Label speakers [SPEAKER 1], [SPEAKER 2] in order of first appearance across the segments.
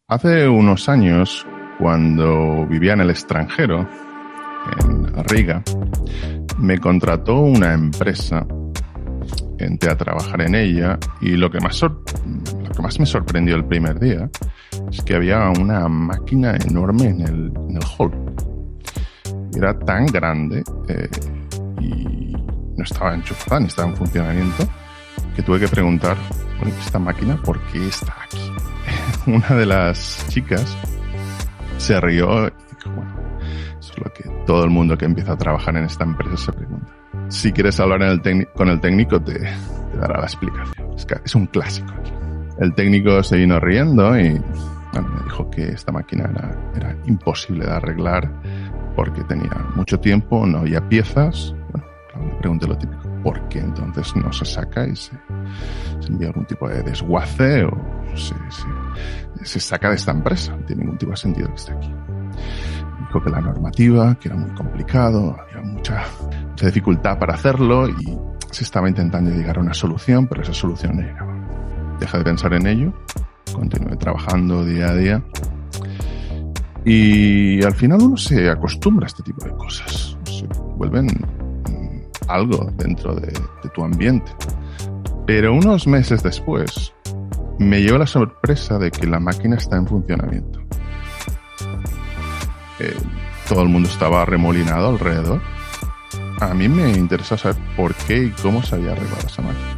[SPEAKER 1] Hace unos años, cuando vivía en el extranjero, en Riga, me contrató una empresa. Entré a trabajar en ella y lo que más me sorprendió el primer día es que había una máquina enorme en el hall. Era tan grande y no estaba enchufada ni estaba en funcionamiento que tuve que preguntar, bueno, ¿esta máquina por qué está aquí? Una de las chicas se rió y dijo, bueno, eso es lo que todo el mundo que empieza a trabajar en esta empresa se pregunta. Si quieres hablar con el técnico te dará la explicación. Es un clásico. El técnico se vino riendo y me dijo que esta máquina era imposible de arreglar porque tenía mucho tiempo, no había piezas. Bueno, claro, le pregunté lo típico. ¿Por qué entonces no se saca y se envía algún tipo de desguace o se saca de esta empresa? No tiene ningún tipo de sentido que esté aquí. Dijo que la normativa, que era muy complicado, había mucha dificultad para hacerlo y se estaba intentando llegar a una solución, pero esa solución no llegaba. Dejé de pensar en ello, continué trabajando día a día y al final uno se acostumbra a este tipo de cosas. Se vuelven algo dentro de tu ambiente. Pero unos meses después me llevó la sorpresa de que la máquina está en funcionamiento. Todo el mundo estaba remolinado alrededor. A mí me interesa saber por qué y cómo se había arreglado esa máquina.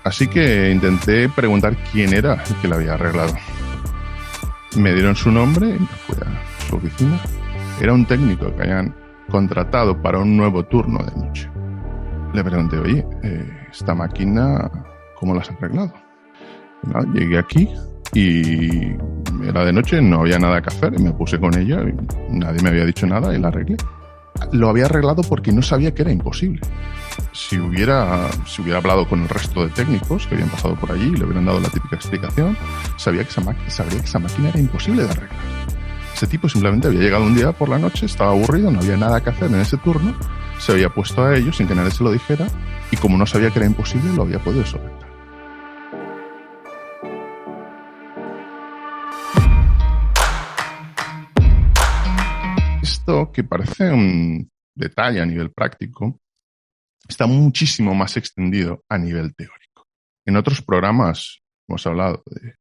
[SPEAKER 1] Así que intenté preguntar quién era el que la había arreglado. Me dieron su nombre y me fui a su oficina. Era un técnico que habían contratado para un nuevo turno de noche. Le pregunté, oye, esta máquina, ¿cómo la has arreglado? Y nada, llegué aquí y era de noche, no había nada que hacer y me puse con ella y nadie me había dicho nada y la arreglé. Lo había arreglado porque no sabía que era imposible. Si hubiera hablado con el resto de técnicos que habían pasado por allí y le hubieran dado la típica explicación, sabría que esa máquina era imposible de arreglar. Ese tipo simplemente había llegado un día por la noche, estaba aburrido, no había nada que hacer en ese turno, se había puesto a ello sin que nadie se lo dijera y como no sabía que era imposible, lo había podido solventar. Esto, que parece un detalle a nivel práctico, está muchísimo más extendido a nivel teórico. En otros programas hemos hablado de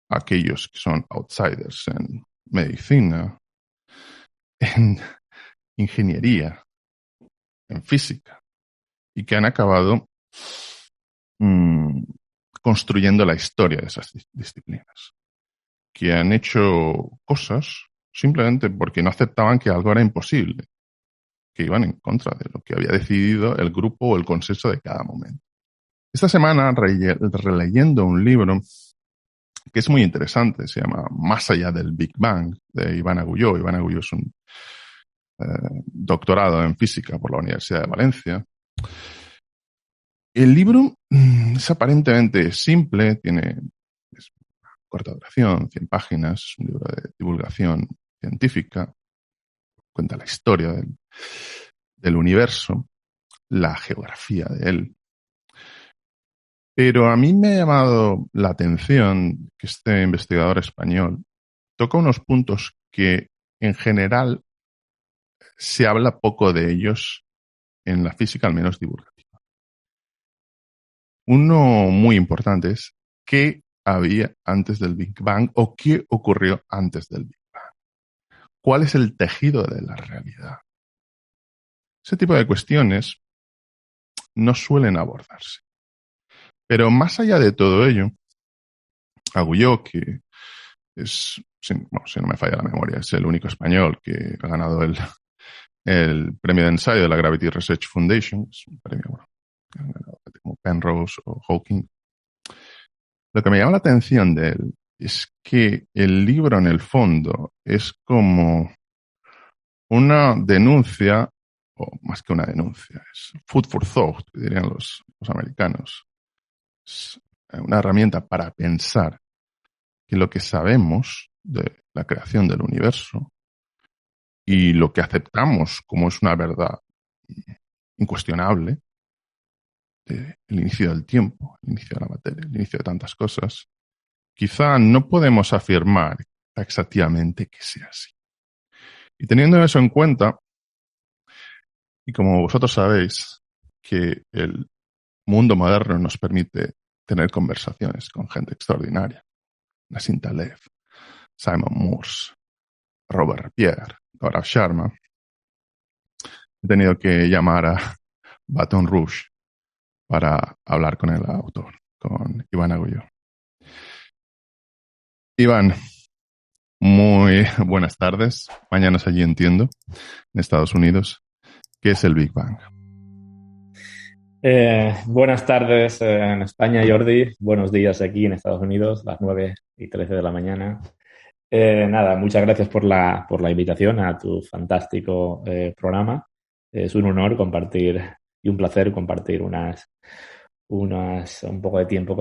[SPEAKER 1] aquellos que son outsiders en medicina, en ingeniería, en física, y que han acabado construyendo la historia de esas disciplinas, que han hecho cosas simplemente porque no aceptaban que algo era imposible, que iban en contra de lo que había decidido el grupo o el consenso de cada momento. Esta semana, releyendo un libro que es muy interesante, se llama Más allá del Big Bang, de Iván Agulló. Iván Agulló es un doctorado en física por la Universidad de Valencia. El libro es aparentemente simple, es corta duración, 100 páginas, es un libro de divulgación científica, cuenta la historia del universo, la geografía de él. Pero a mí me ha llamado la atención que este investigador español toca unos puntos que en general se habla poco de ellos en la física, al menos divulgativa. Uno muy importante es qué había antes del Big Bang o qué ocurrió antes del Big Bang. ¿Cuál es el tejido de la realidad? Ese tipo de cuestiones no suelen abordarse. Pero más allá de todo ello, Agulló, que es, si no me falla la memoria, es el único español que ha ganado el premio de ensayo de la Gravity Research Foundation, es un premio que han ganado como Penrose o Hawking. Lo que me llama la atención de él es que el libro en el fondo es como una denuncia, o más que una denuncia, es food for thought, que dirían los americanos. Es una herramienta para pensar que lo que sabemos de la creación del universo y lo que aceptamos como es una verdad incuestionable, el inicio del tiempo, el inicio de la materia, el inicio de tantas cosas, quizá no podemos afirmar taxativamente que sea así. Y teniendo eso en cuenta, y como vosotros sabéis que el mundo moderno nos permite tener conversaciones con gente extraordinaria, Nassim Taleb, Simon Morse, Robert Pierre, Gaurav Sharma, he tenido que llamar a Baton Rouge para hablar con el autor, con Iván Agulló. Iván, muy buenas tardes. Mañanas allí, entiendo, en Estados Unidos. ¿Qué es el Big Bang?
[SPEAKER 2] Buenas tardes en España, Jordi. Buenos días aquí en Estados Unidos, las 9:13 de la mañana. Nada, muchas gracias por la invitación a tu fantástico programa. Es un honor compartir y un placer compartir un poco de tiempo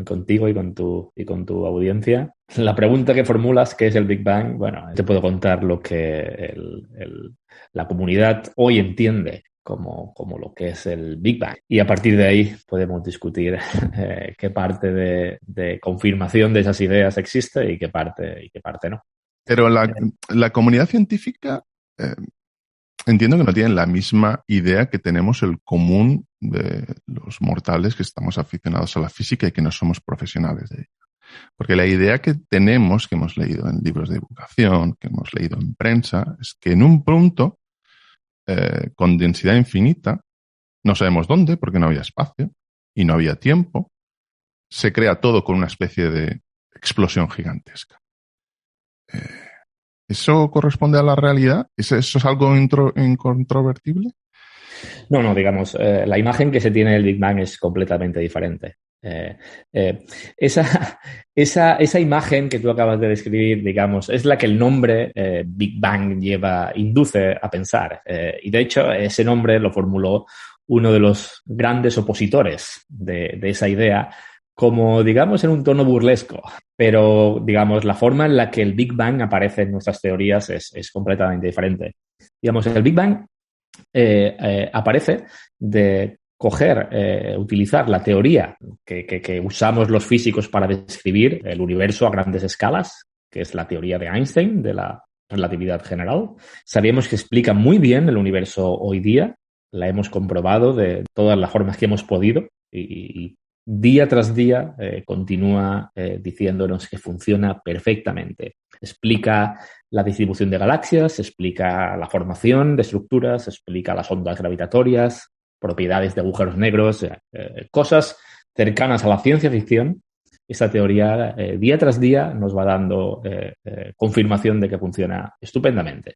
[SPEAKER 2] contigo y con tu audiencia. La pregunta que formulas, ¿qué es el Big Bang? Bueno, te puedo contar lo que la comunidad hoy entiende como lo que es el Big Bang. Y a partir de ahí podemos discutir qué parte de confirmación de esas ideas existe y qué parte no.
[SPEAKER 1] Pero la comunidad científica entiendo que no tienen la misma idea que tenemos el común de los mortales que estamos aficionados a la física y que no somos profesionales de ella. Porque la idea que tenemos, que hemos leído en libros de divulgación, que hemos leído en prensa, es que en un punto, con densidad infinita, no sabemos dónde, porque no había espacio y no había tiempo, se crea todo con una especie de explosión gigantesca. ¿Eso corresponde a la realidad? ¿Eso es algo incontrovertible?
[SPEAKER 2] No, digamos, la imagen que se tiene del Big Bang es completamente diferente. Esa imagen que tú acabas de describir, digamos, es la que el nombre Big Bang induce a pensar. Y de hecho, ese nombre lo formuló uno de los grandes opositores de esa idea, como, digamos, en un tono burlesco. Pero, digamos, la forma en la que el Big Bang aparece en nuestras teorías es completamente diferente. Digamos, el Big Bang aparece de utilizar la teoría que usamos los físicos para describir el universo a grandes escalas, que es la teoría de Einstein, de la relatividad general. Sabemos que explica muy bien el universo hoy día, la hemos comprobado de todas las formas que hemos podido y día tras día continúa diciéndonos que funciona perfectamente. Explica la distribución de galaxias, explica la formación de estructuras, explica las ondas gravitatorias, propiedades de agujeros negros, cosas cercanas a la ciencia ficción. Esta teoría día tras día nos va dando confirmación de que funciona estupendamente.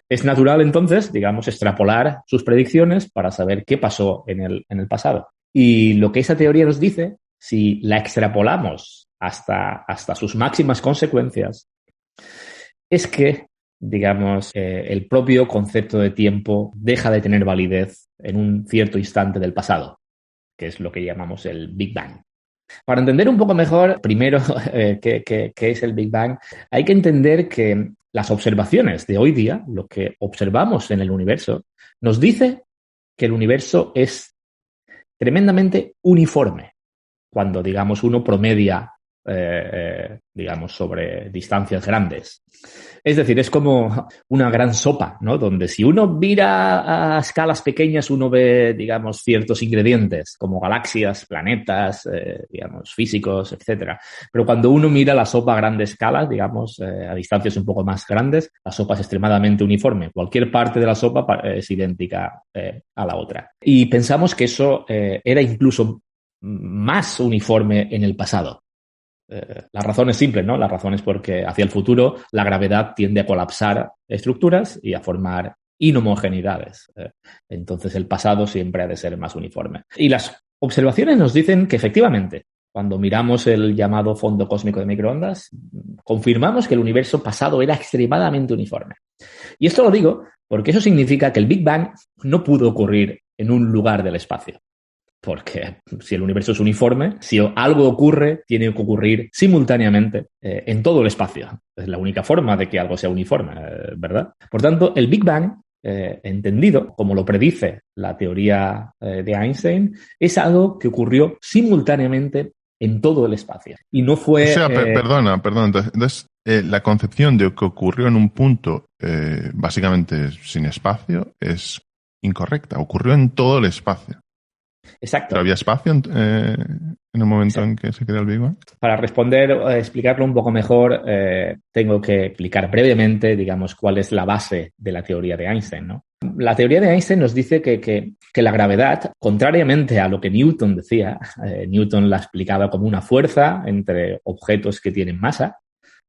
[SPEAKER 2] Es natural, entonces, digamos, extrapolar sus predicciones para saber qué pasó en el pasado. Y lo que esa teoría nos dice, si la extrapolamos hasta sus máximas consecuencias, es que, digamos, el propio concepto de tiempo deja de tener validez en un cierto instante del pasado, que es lo que llamamos el Big Bang. Para entender un poco mejor, primero, qué es el Big Bang, hay que entender que las observaciones de hoy día, lo que observamos en el universo, nos dice que el universo es tremendamente uniforme. Cuando, digamos, uno promedia, digamos, sobre distancias grandes. Es decir, es como una gran sopa, ¿no? Donde si uno mira a escalas pequeñas, uno ve, digamos, ciertos ingredientes, como galaxias, planetas, digamos, físicicos, etcétera. Pero cuando uno mira la sopa a grandes escalas, digamos, a distancias un poco más grandes, la sopa es extremadamente uniforme. Cualquier parte de la sopa es idéntica a la otra. Y pensamos que eso era incluso más uniforme en el pasado. La razón es simple, ¿no? La razón es porque hacia el futuro la gravedad tiende a colapsar estructuras y a formar inhomogeneidades. Entonces el pasado siempre ha de ser más uniforme. Y las observaciones nos dicen que efectivamente, cuando miramos el llamado fondo cósmico de microondas, confirmamos que el universo pasado era extremadamente uniforme. Y esto lo digo porque eso significa que el Big Bang no pudo ocurrir en un lugar del espacio. Porque si el universo es uniforme, si algo ocurre, tiene que ocurrir simultáneamente en todo el espacio. Es la única forma de que algo sea uniforme, ¿verdad? Por tanto, el Big Bang, entendido como lo predice la teoría de Einstein, es algo que ocurrió simultáneamente en todo el espacio. Y no fue...
[SPEAKER 1] O sea, perdona. Entonces, la concepción de que ocurrió en un punto básicamente sin espacio es incorrecta. Ocurrió en todo el espacio.
[SPEAKER 2] Exacto.
[SPEAKER 1] ¿Pero había espacio en el momento en que se creó el Big Bang?
[SPEAKER 2] Para responder, explicarlo un poco mejor, tengo que explicar brevemente, digamos, cuál es la base de la teoría de Einstein, ¿no? La teoría de Einstein nos dice que la gravedad, contrariamente a lo que Newton decía, Newton la explicaba como una fuerza entre objetos que tienen masa.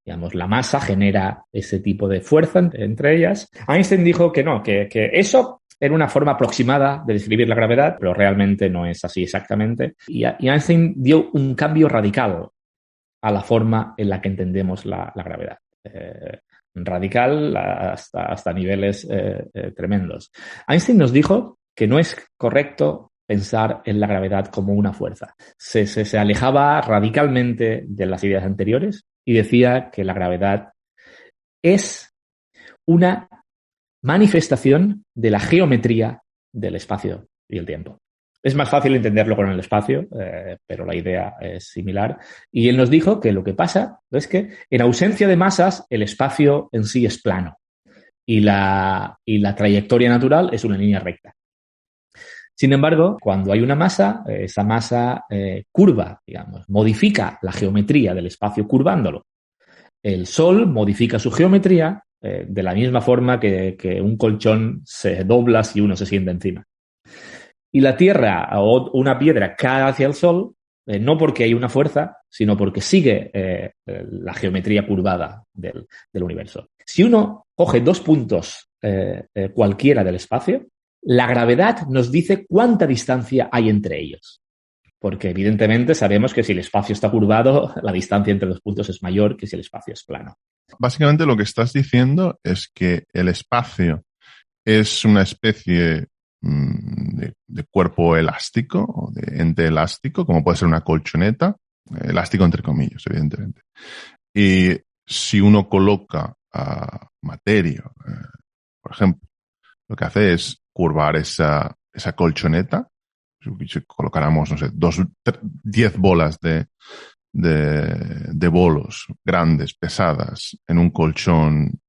[SPEAKER 2] Digamos, la masa genera ese tipo de fuerza entre ellas. Einstein dijo que no, que eso era una forma aproximada de describir la gravedad, pero realmente no es así exactamente. Y Einstein dio un cambio radical a la forma en la que entendemos la gravedad. Radical hasta niveles tremendos. Einstein nos dijo que no es correcto pensar en la gravedad como una fuerza. Se alejaba radicalmente de las ideas anteriores y decía que la gravedad es una manifestación de la geometría del espacio y el tiempo. Es más fácil entenderlo con el espacio, pero la idea es similar. Y él nos dijo que lo que pasa es que en ausencia de masas, el espacio en sí es plano y la trayectoria natural es una línea recta. Sin embargo, cuando hay una masa, esa masa curva, digamos, modifica la geometría del espacio curvándolo. El Sol modifica su geometría de la misma forma que un colchón se dobla si uno se sienta encima. Y la Tierra o una piedra cae hacia el Sol, no porque hay una fuerza, sino porque sigue la geometría curvada del universo. Si uno coge dos puntos cualquiera del espacio, la gravedad nos dice cuánta distancia hay entre ellos. Porque evidentemente sabemos que si el espacio está curvado, la distancia entre los puntos es mayor que si el espacio es plano.
[SPEAKER 1] Básicamente lo que estás diciendo es que el espacio es una especie de cuerpo elástico o de ente elástico, como puede ser una colchoneta, elástico entre comillas, evidentemente. Y si uno coloca materia, por ejemplo, lo que hace es curvar esa colchoneta. Si colocáramos, no sé, 10 bolas de bolos grandes, pesadas, en un colchón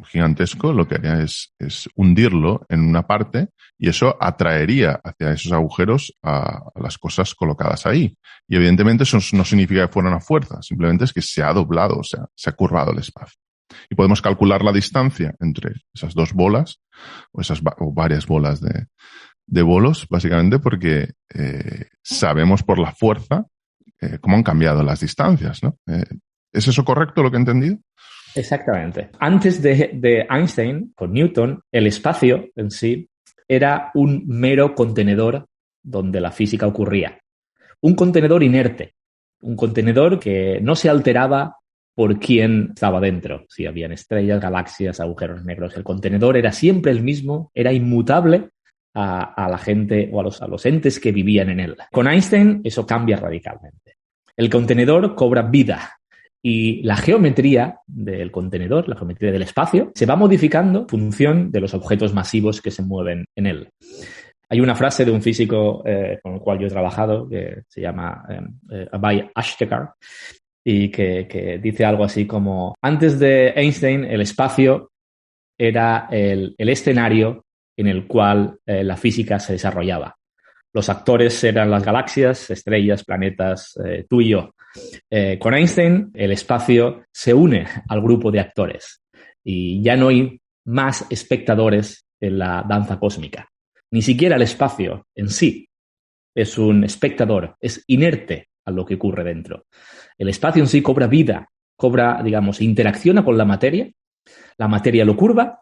[SPEAKER 1] gigantesco, lo que haría es hundirlo en una parte y eso atraería hacia esos agujeros a las cosas colocadas ahí. Y evidentemente eso no significa que fuera una fuerza, simplemente es que se ha doblado, o sea, se ha curvado el espacio. Y podemos calcular la distancia entre esas dos bolas o varias bolas de bolos, básicamente porque sabemos por la fuerza cómo han cambiado las distancias, ¿no? ¿Es eso correcto lo que he entendido?
[SPEAKER 2] Exactamente. Antes de Einstein, con Newton, el espacio en sí era un mero contenedor donde la física ocurría. Un contenedor inerte, un contenedor que no se alteraba por quién estaba dentro. Si habían estrellas, galaxias, agujeros negros. El contenedor era siempre el mismo, era inmutable a la gente o a los entes que vivían en él. Con Einstein eso cambia radicalmente. El contenedor cobra vida y la geometría del contenedor, la geometría del espacio, se va modificando en función de los objetos masivos que se mueven en él. Hay una frase de un físico con el cual yo he trabajado que se llama Abai Ashtekar y que dice algo así como: antes de Einstein el espacio era el escenario en el cual la física se desarrollaba. Los actores eran las galaxias, estrellas, planetas, tú y yo. Con Einstein, el espacio se une al grupo de actores y ya no hay más espectadores en la danza cósmica. Ni siquiera el espacio en sí es un espectador, es inerte a lo que ocurre dentro. El espacio en sí cobra vida, digamos, interacciona con la materia lo curva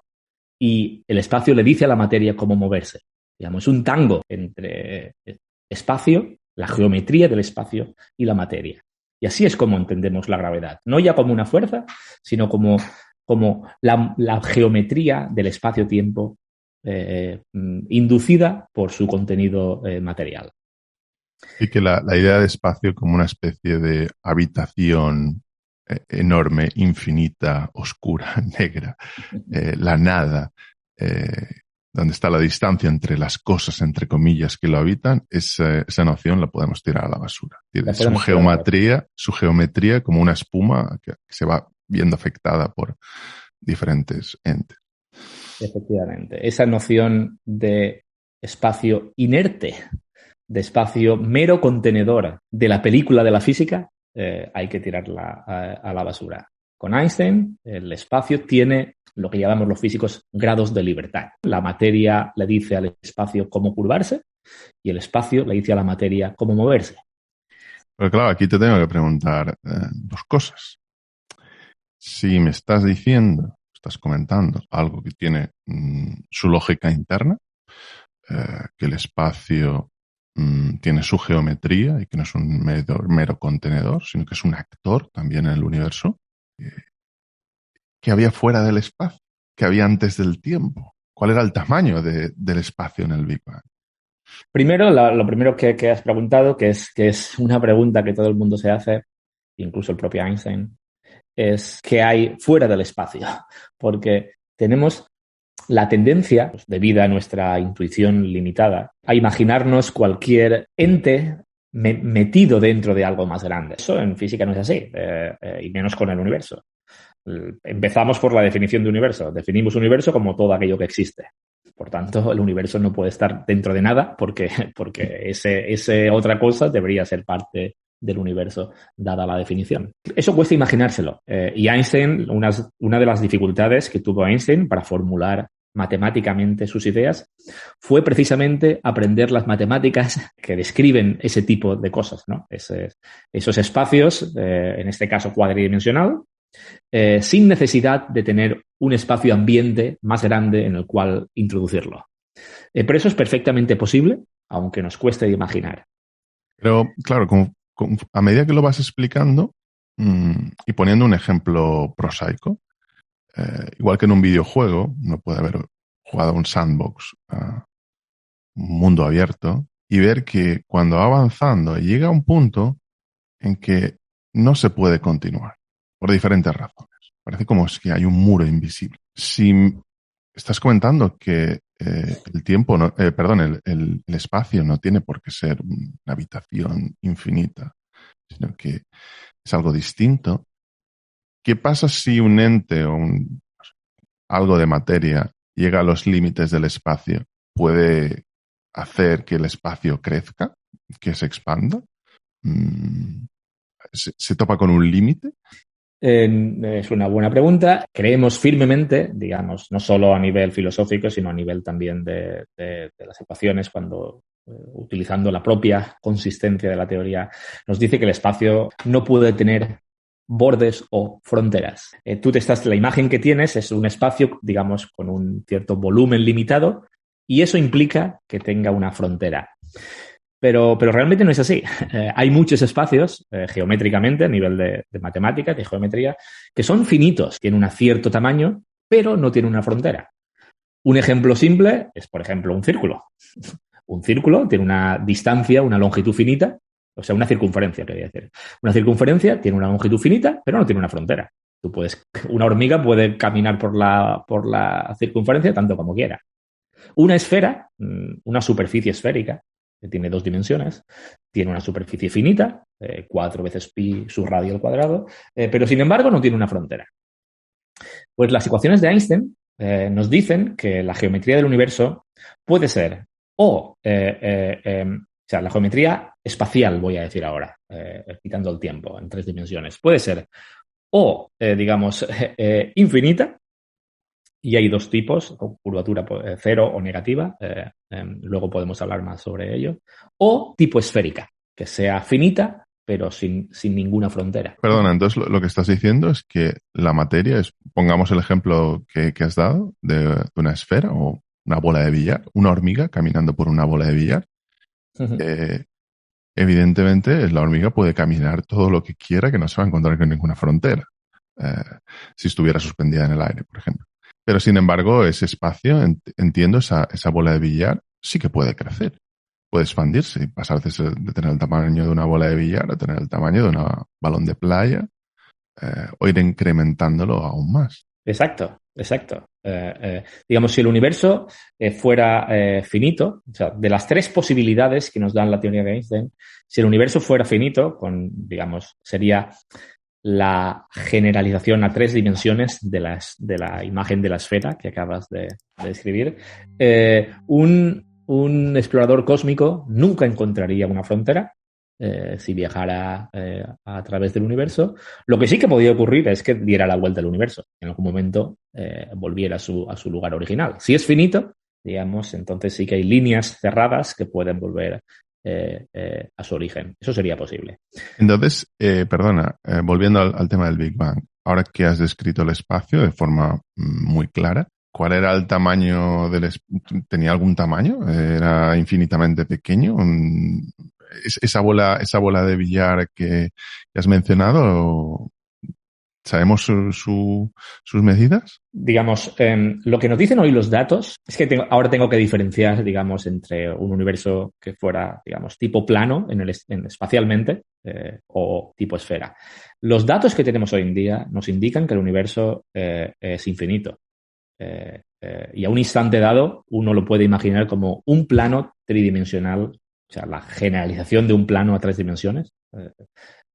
[SPEAKER 2] y el espacio le dice a la materia cómo moverse. Digamos, es un tango entre espacio, la geometría del espacio y la materia. Y así es como entendemos la gravedad. No ya como una fuerza, sino como la geometría del espacio-tiempo inducida por su contenido material.
[SPEAKER 1] Y que la idea de espacio como una especie de habitación enorme, infinita, oscura, negra, la nada, donde está la distancia entre las cosas, entre comillas, que lo habitan, esa noción la podemos tirar a la basura. Tiene su geometría como una espuma que se va viendo afectada por diferentes entes.
[SPEAKER 2] Efectivamente. Esa noción de espacio inerte, de espacio mero contenedor de la película de la física, hay que tirarla a la basura. Con Einstein, el espacio tiene lo que llamamos los físicos grados de libertad. La materia le dice al espacio cómo curvarse y el espacio le dice a la materia cómo moverse.
[SPEAKER 1] Pero claro, aquí te tengo que preguntar dos cosas. Si me estás diciendo, estás comentando algo que tiene su lógica interna, que el espacio tiene su geometría y que no es un mero contenedor, sino que es un actor también en el universo, ¿qué había fuera del espacio? ¿Qué había antes del tiempo? ¿Cuál era el tamaño del espacio en el Big Bang?
[SPEAKER 2] Primero, lo primero que has preguntado, que es una pregunta que todo el mundo se hace, incluso el propio Einstein, es qué hay fuera del espacio. Porque tenemos la tendencia, pues, debido a nuestra intuición limitada, a imaginarnos cualquier ente metido dentro de algo más grande. Eso en física no es así, y menos con el universo. Empezamos por la definición de universo. Definimos universo como todo aquello que existe. Por tanto, el universo no puede estar dentro de nada porque ese otra cosa debería ser parte del universo, dada la definición. Eso cuesta imaginárselo. Y Einstein, una de las dificultades que tuvo Einstein para formular matemáticamente sus ideas fue precisamente aprender las matemáticas que describen ese tipo de cosas, ¿no? Esos espacios, en este caso cuadridimensional, sin necesidad de tener un espacio ambiente más grande en el cual introducirlo. Pero eso es perfectamente posible, aunque nos cueste imaginar.
[SPEAKER 1] Pero, claro, a medida que lo vas explicando y poniendo un ejemplo prosaico, igual que en un videojuego, uno puede haber jugado un sandbox, un mundo abierto, y ver que cuando va avanzando llega a un punto en que no se puede continuar, por diferentes razones. Parece como si hay un muro invisible. Si estás comentando que el tiempo, el espacio no tiene por qué ser una habitación infinita, sino que es algo distinto, ¿qué pasa si un ente o algo de materia llega a los límites del espacio? ¿Puede hacer que el espacio crezca, que se expanda? ¿Se topa con un límite?
[SPEAKER 2] Es una buena pregunta. Creemos firmemente, digamos, no solo a nivel filosófico, sino a nivel también de las ecuaciones, cuando utilizando la propia consistencia de la teoría, nos dice que el espacio no puede tener bordes o fronteras. La imagen que tienes es un espacio, digamos, con un cierto volumen limitado, y eso implica que tenga una frontera. Pero realmente no es así. Hay muchos espacios, geométricamente, a nivel de matemáticas, de geometría, que son finitos, tienen un cierto tamaño, pero no tienen una frontera. Un ejemplo simple es, por ejemplo, un círculo. Un círculo tiene una distancia, una longitud finita, o sea, una circunferencia, quería decir. Una circunferencia tiene una longitud finita, pero no tiene una frontera. Una hormiga puede caminar por la circunferencia tanto como quiera. Una esfera, una superficie esférica, que tiene 2 dimensiones, tiene una superficie finita, 4 veces pi su radio al cuadrado, pero sin embargo no tiene una frontera. Pues las ecuaciones de Einstein nos dicen que la geometría del universo puede ser o sea, la geometría espacial, voy a decir ahora, quitando el tiempo en 3 dimensiones, puede ser o, digamos, infinita. Y hay 2 tipos, curvatura cero o negativa, luego podemos hablar más sobre ello, o tipo esférica, que sea finita, pero sin ninguna frontera.
[SPEAKER 1] Perdona, entonces lo que estás diciendo es que la materia es, pongamos el ejemplo que has dado de una esfera o una bola de billar, una hormiga caminando por una bola de billar.
[SPEAKER 2] Uh-huh.
[SPEAKER 1] Evidentemente, la hormiga puede caminar todo lo que quiera, que no se va a encontrar con ninguna frontera, si estuviera suspendida en el aire, por ejemplo. Pero, sin embargo, ese espacio, entiendo, esa bola de billar sí que puede crecer. Puede expandirse y pasar de tener el tamaño de una bola de billar a tener el tamaño de un balón de playa, o ir incrementándolo aún más.
[SPEAKER 2] Exacto. Digamos, si el universo fuera finito, o sea, de las tres posibilidades que nos dan la teoría de Einstein, si el universo fuera finito, digamos, sería la generalización a tres dimensiones de la imagen de la esfera que acabas de describir, un explorador cósmico nunca encontraría una frontera si viajara a través del universo. Lo que sí que podía ocurrir es que diera la vuelta al universo. En algún momento volviera a su lugar original. Si es finito, digamos, entonces sí que hay líneas cerradas que pueden volver a su origen. Eso sería posible.
[SPEAKER 1] Entonces, perdona, volviendo al tema del Big Bang, ahora que has descrito el espacio de forma muy clara, ¿cuál era el tamaño ¿Tenía algún tamaño? ¿Era infinitamente pequeño? ¿Esa bola de billar que has mencionado, sabemos sus medidas?
[SPEAKER 2] Digamos, lo que nos dicen hoy los datos es que ahora tengo que diferenciar, digamos, entre un universo que fuera, digamos, tipo plano espacialmente o tipo esfera. Los datos que tenemos hoy en día nos indican que el universo es infinito. Y a un instante dado uno lo puede imaginar como un plano tridimensional, o sea, la generalización de un plano a tres dimensiones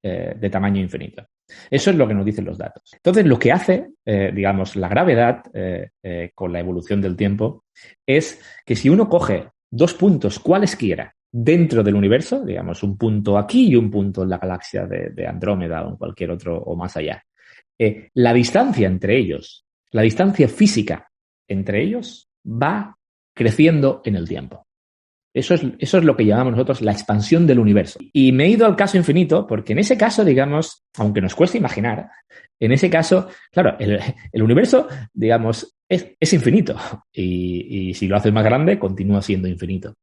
[SPEAKER 2] de tamaño infinito. Eso es lo que nos dicen los datos. Entonces, lo que hace, digamos, la gravedad con la evolución del tiempo es que si uno coge dos puntos cualesquiera dentro del universo, digamos, un punto aquí y un punto en la galaxia de Andrómeda o en cualquier otro o más allá, la distancia entre ellos, la distancia física entre ellos va creciendo en el tiempo. Eso es lo que llamamos nosotros la expansión del universo. Y me he ido al caso infinito porque en ese caso, digamos, aunque nos cueste imaginar, en ese caso, claro, el universo, digamos, es infinito. Y si lo haces más grande, continúa siendo infinito.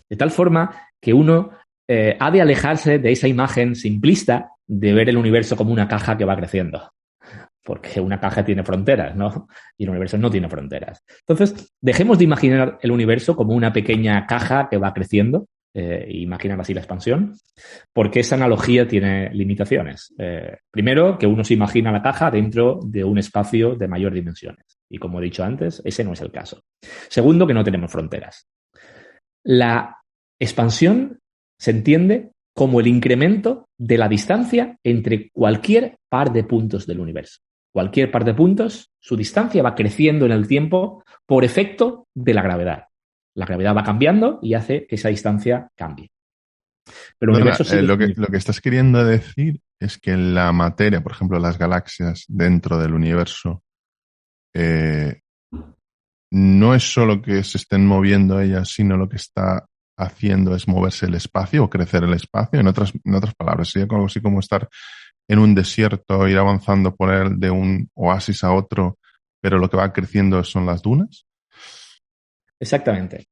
[SPEAKER 2] De tal forma que uno ha de alejarse de esa imagen simplista de ver el universo como una caja que va creciendo. Porque una caja tiene fronteras, ¿no? Y el universo no tiene fronteras. Entonces, dejemos de imaginar el universo como una pequeña caja que va creciendo, e imaginar así la expansión, porque esa analogía tiene limitaciones. Primero, que uno se imagina la caja dentro de un espacio de mayor dimensiones. Y como he dicho antes, ese no es el caso. Segundo, que no tenemos fronteras. La expansión se entiende como el incremento de la distancia entre cualquier par de puntos del universo. Cualquier par de puntos, su distancia va creciendo en el tiempo por efecto de la gravedad. La gravedad va cambiando y hace que esa distancia cambie. Pero el universo sigue
[SPEAKER 1] lo que estás queriendo decir es que la materia, por ejemplo, las galaxias dentro del universo, no es solo que se estén moviendo ellas, sino lo que está haciendo es moverse el espacio o crecer el espacio. En otras palabras, sería algo así como estar en un desierto, ir avanzando por él de un oasis a otro, pero lo que va creciendo son las dunas.
[SPEAKER 2] Exactamente.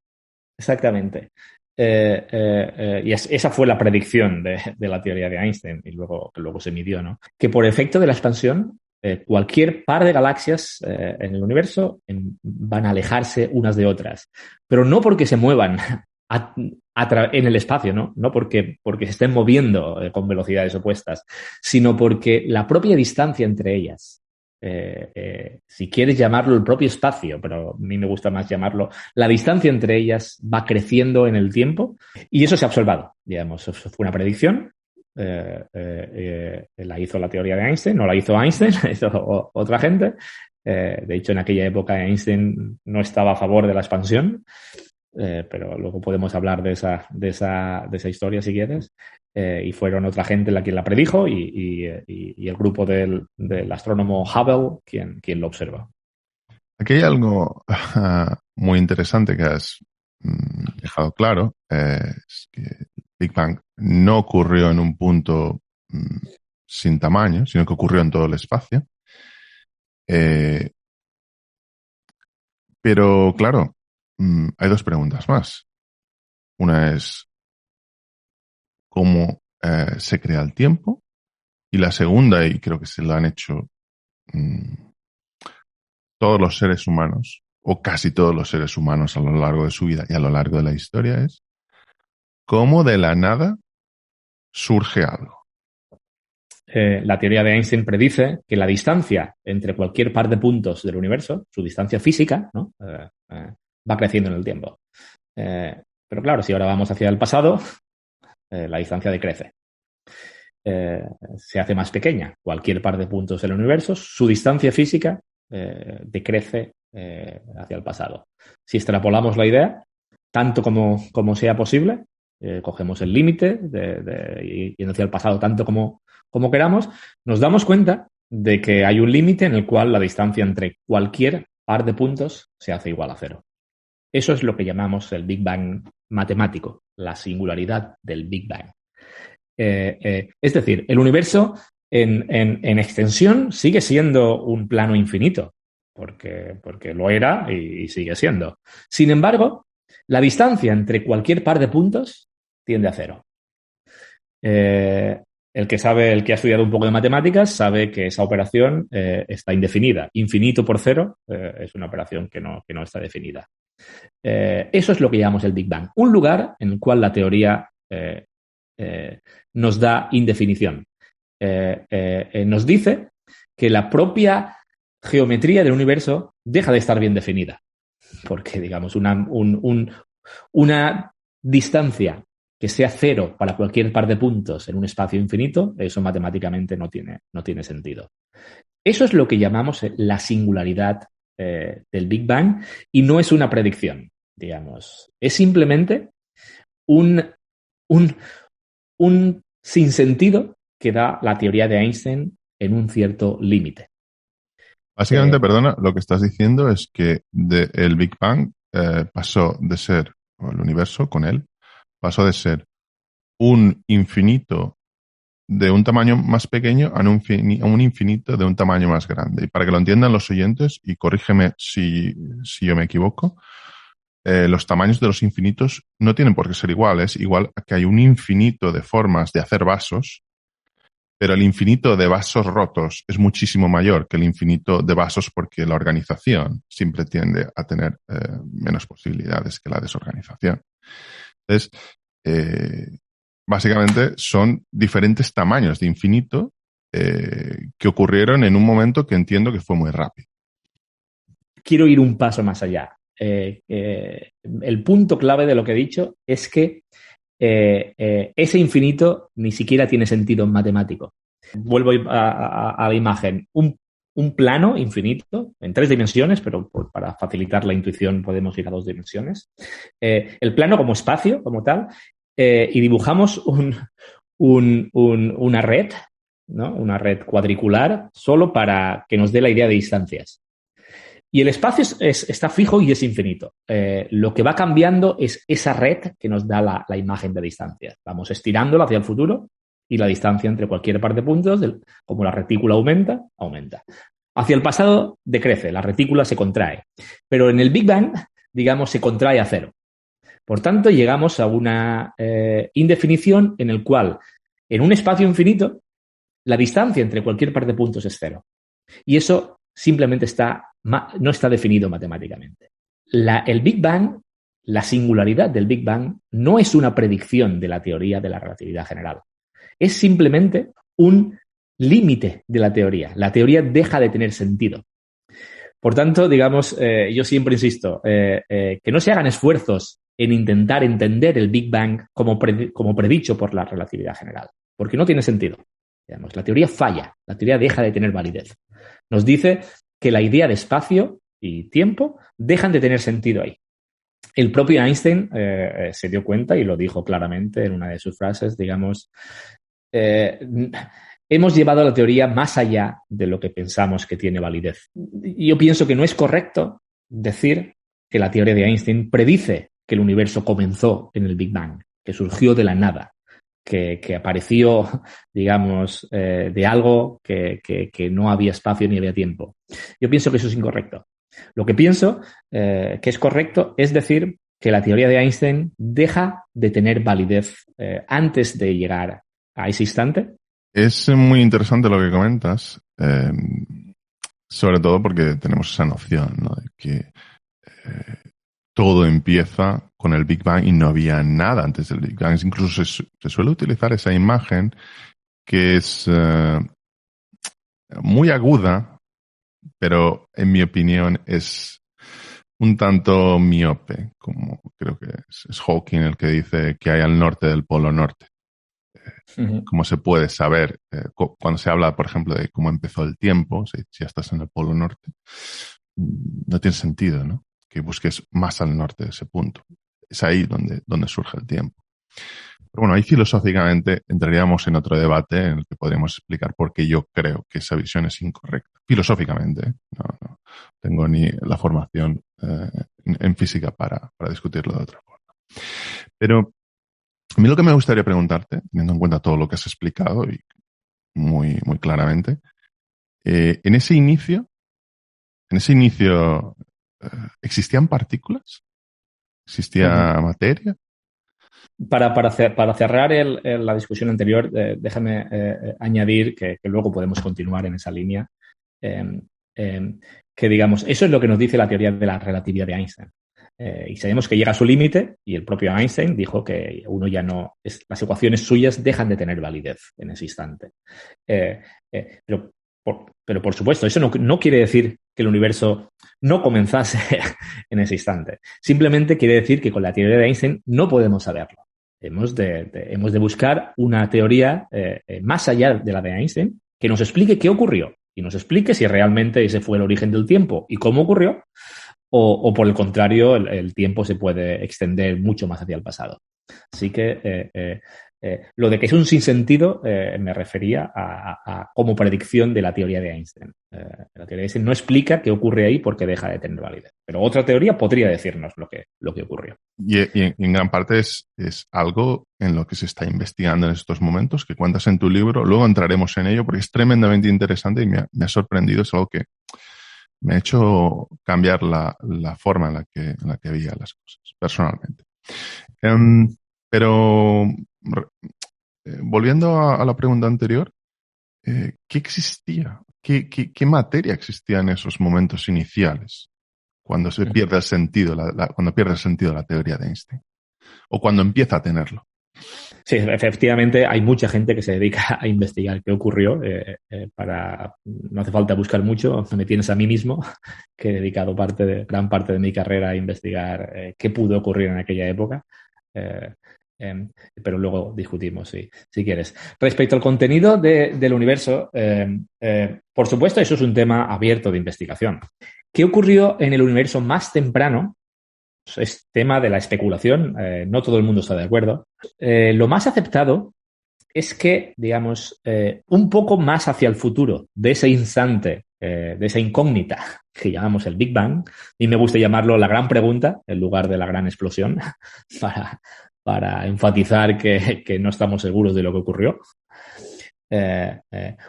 [SPEAKER 2] Y esa fue la predicción de la teoría de Einstein y luego se midió, ¿no? Que por efecto de la expansión, cualquier par de galaxias en el universo van a alejarse unas de otras, pero no porque se muevan en el espacio, ¿no? No porque se estén moviendo con velocidades opuestas, sino porque la propia distancia entre ellas, si quieres llamarlo el propio espacio, pero a mí me gusta más llamarlo, la distancia entre ellas va creciendo en el tiempo y eso se ha observado, digamos, eso fue una predicción. La hizo la teoría de Einstein, no la hizo Einstein, la hizo otra gente. De hecho, en aquella época Einstein no estaba a favor de la expansión. Pero luego podemos hablar de esa historia si quieres. Y fueron otra gente la quien la predijo y el grupo del astrónomo Hubble quien lo observa.
[SPEAKER 1] Aquí hay algo muy interesante que has dejado claro, es que Big Bang no ocurrió en un punto sin tamaño, sino que ocurrió en todo el espacio. Pero claro, hay dos preguntas más. Una es cómo se crea el tiempo y la segunda, y creo que se lo han hecho todos los seres humanos o casi todos los seres humanos a lo largo de su vida y a lo largo de la historia, es cómo de la nada surge algo.
[SPEAKER 2] la teoría de Einstein predice que la distancia entre cualquier par de puntos del universo, su distancia física, ¿no? Va creciendo en el tiempo. Pero claro, si ahora vamos hacia el pasado, la distancia decrece. Se hace más pequeña. Cualquier par de puntos del universo, su distancia física decrece hacia el pasado. Si extrapolamos la idea, tanto como sea posible, cogemos el límite yendo hacia el pasado tanto como queramos, nos damos cuenta de que hay un límite en el cual la distancia entre cualquier par de puntos se hace igual a cero. Eso es lo que llamamos el Big Bang matemático, la singularidad del Big Bang. Es decir, el universo en extensión sigue siendo un plano infinito, porque lo era y sigue siendo. Sin embargo, la distancia entre cualquier par de puntos tiende a cero. El que ha estudiado un poco de matemáticas sabe que esa operación está indefinida. Infinito por cero es una operación que no está definida. Eso es lo que llamamos el Big Bang. Un lugar en el cual la teoría nos da indefinición. Nos dice que la propia geometría del universo deja de estar bien definida. Porque, digamos, una distancia que sea cero para cualquier par de puntos en un espacio infinito, eso matemáticamente no tiene sentido. Eso es lo que llamamos la singularidad del Big Bang y no es una predicción, digamos. Es simplemente un sinsentido que da la teoría de Einstein en un cierto límite.
[SPEAKER 1] Básicamente, perdona, lo que estás diciendo es que el Big Bang pasó de ser, o el universo con él, pasó de ser un infinito de un tamaño más pequeño a un infinito de un tamaño más grande. Y para que lo entiendan los oyentes, y corrígeme si yo me equivoco, los tamaños de los infinitos no tienen por qué ser iguales. Igual que hay un infinito de formas de hacer vasos, pero el infinito de vasos rotos es muchísimo mayor que el infinito de vasos porque la organización siempre tiende a tener menos posibilidades que la desorganización. Entonces, básicamente son diferentes tamaños de infinito que ocurrieron en un momento que entiendo que fue muy rápido.
[SPEAKER 2] Quiero ir un paso más allá. El punto clave de lo que he dicho es que ese infinito ni siquiera tiene sentido matemático. Vuelvo a la imagen. Un plano infinito en 3 dimensiones, pero para facilitar la intuición podemos ir a 2 dimensiones. El plano como espacio, como tal, y dibujamos una red, ¿no? Una red cuadricular solo para que nos dé la idea de distancias. Y el espacio está fijo y es infinito. Lo que va cambiando es esa red que nos da la imagen de distancia. Vamos estirándola hacia el futuro y la distancia entre cualquier par de puntos, como la retícula aumenta. Hacia el pasado decrece, la retícula se contrae. Pero en el Big Bang, digamos, se contrae a cero. Por tanto, llegamos a una indefinición en el cual, en un espacio infinito, la distancia entre cualquier par de puntos es cero. Y eso simplemente no está definido matemáticamente. El Big Bang, la singularidad del Big Bang, no es una predicción de la teoría de la relatividad general. Es simplemente un límite de la teoría. La teoría deja de tener sentido. Por tanto, digamos, yo siempre insisto, que no se hagan esfuerzos en intentar entender el Big Bang como predicho por la relatividad general, porque no tiene sentido. Digamos, la teoría falla, la teoría deja de tener validez. Nos dice que la idea de espacio y tiempo dejan de tener sentido ahí. El propio Einstein se dio cuenta y lo dijo claramente en una de sus frases, digamos, hemos llevado la teoría más allá de lo que pensamos que tiene validez. Yo pienso que no es correcto decir que la teoría de Einstein predice que el universo comenzó en el Big Bang, que surgió de la nada, que apareció, digamos, de algo que no había espacio ni había tiempo. Yo pienso que eso es incorrecto. Lo que pienso que es correcto es decir que la teoría de Einstein deja de tener validez antes de llegar a ese instante.
[SPEAKER 1] Es muy interesante lo que comentas, sobre todo porque tenemos esa noción, ¿no? De que todo empieza con el Big Bang y no había nada antes del Big Bang. Incluso se suele utilizar esa imagen que es muy aguda, pero en mi opinión es un tanto miope, como creo que es Hawking el que dice que hay al norte del Polo Norte. Como se puede saber cuando se habla, por ejemplo, de cómo empezó el tiempo, si ya estás en el Polo Norte, no tiene sentido, ¿no? Que busques más al norte de ese punto. Es ahí donde surge el tiempo. Pero bueno, ahí filosóficamente entraríamos en otro debate en el que podríamos explicar por qué yo creo que esa visión es incorrecta. Filosóficamente, ¿eh? No tengo ni la formación en física para discutirlo de otra forma. Pero a mí lo que me gustaría preguntarte, teniendo en cuenta todo lo que has explicado y muy, muy claramente, en ese inicio, ¿existían partículas? ¿Existía materia?
[SPEAKER 2] Para cerrar la discusión anterior, déjame añadir que luego podemos continuar en esa línea, que digamos, eso es lo que nos dice la teoría de la relatividad de Einstein. Y sabemos que llega a su límite y el propio Einstein dijo que uno ya no, las ecuaciones suyas dejan de tener validez en ese instante. Pero por supuesto, eso no quiere decir que el universo no comenzase en ese instante. Simplemente quiere decir que con la teoría de Einstein no podemos saberlo. Hemos de buscar una teoría más allá de la de Einstein que nos explique qué ocurrió y nos explique si realmente ese fue el origen del tiempo y cómo ocurrió, o por el contrario, el tiempo se puede extender mucho más hacia el pasado. Así que lo de que es un sinsentido me refería a como predicción de la teoría de Einstein. La teoría de Einstein no explica qué ocurre ahí porque deja de tener validez. Pero otra teoría podría decirnos lo que ocurrió.
[SPEAKER 1] Y en gran parte es algo en lo que se está investigando en estos momentos, que cuentas en tu libro. Luego entraremos en ello porque es tremendamente interesante y me ha sorprendido. Es algo que me ha hecho cambiar la forma en la que veía las cosas, personalmente. Pero volviendo a la pregunta anterior, ¿qué existía? ¿Qué materia existía en esos momentos iniciales? Cuando se pierde el sentido, cuando pierde el sentido la teoría de Einstein. O cuando empieza a tenerlo.
[SPEAKER 2] Sí, efectivamente hay mucha gente que se dedica a investigar qué ocurrió. No hace falta buscar mucho. Me tienes a mí mismo, que he dedicado gran parte de mi carrera a investigar qué pudo ocurrir en aquella época. Pero luego discutimos, si quieres. Respecto al contenido del universo, por supuesto, eso es un tema abierto de investigación. ¿Qué ocurrió en el universo más temprano? Es tema de la especulación, no todo el mundo está de acuerdo. Lo más aceptado es que, digamos, un poco más hacia el futuro de ese instante, de esa incógnita que llamamos el Big Bang, y me gusta llamarlo la gran pregunta en lugar de la gran explosión, para enfatizar que no estamos seguros de lo que ocurrió.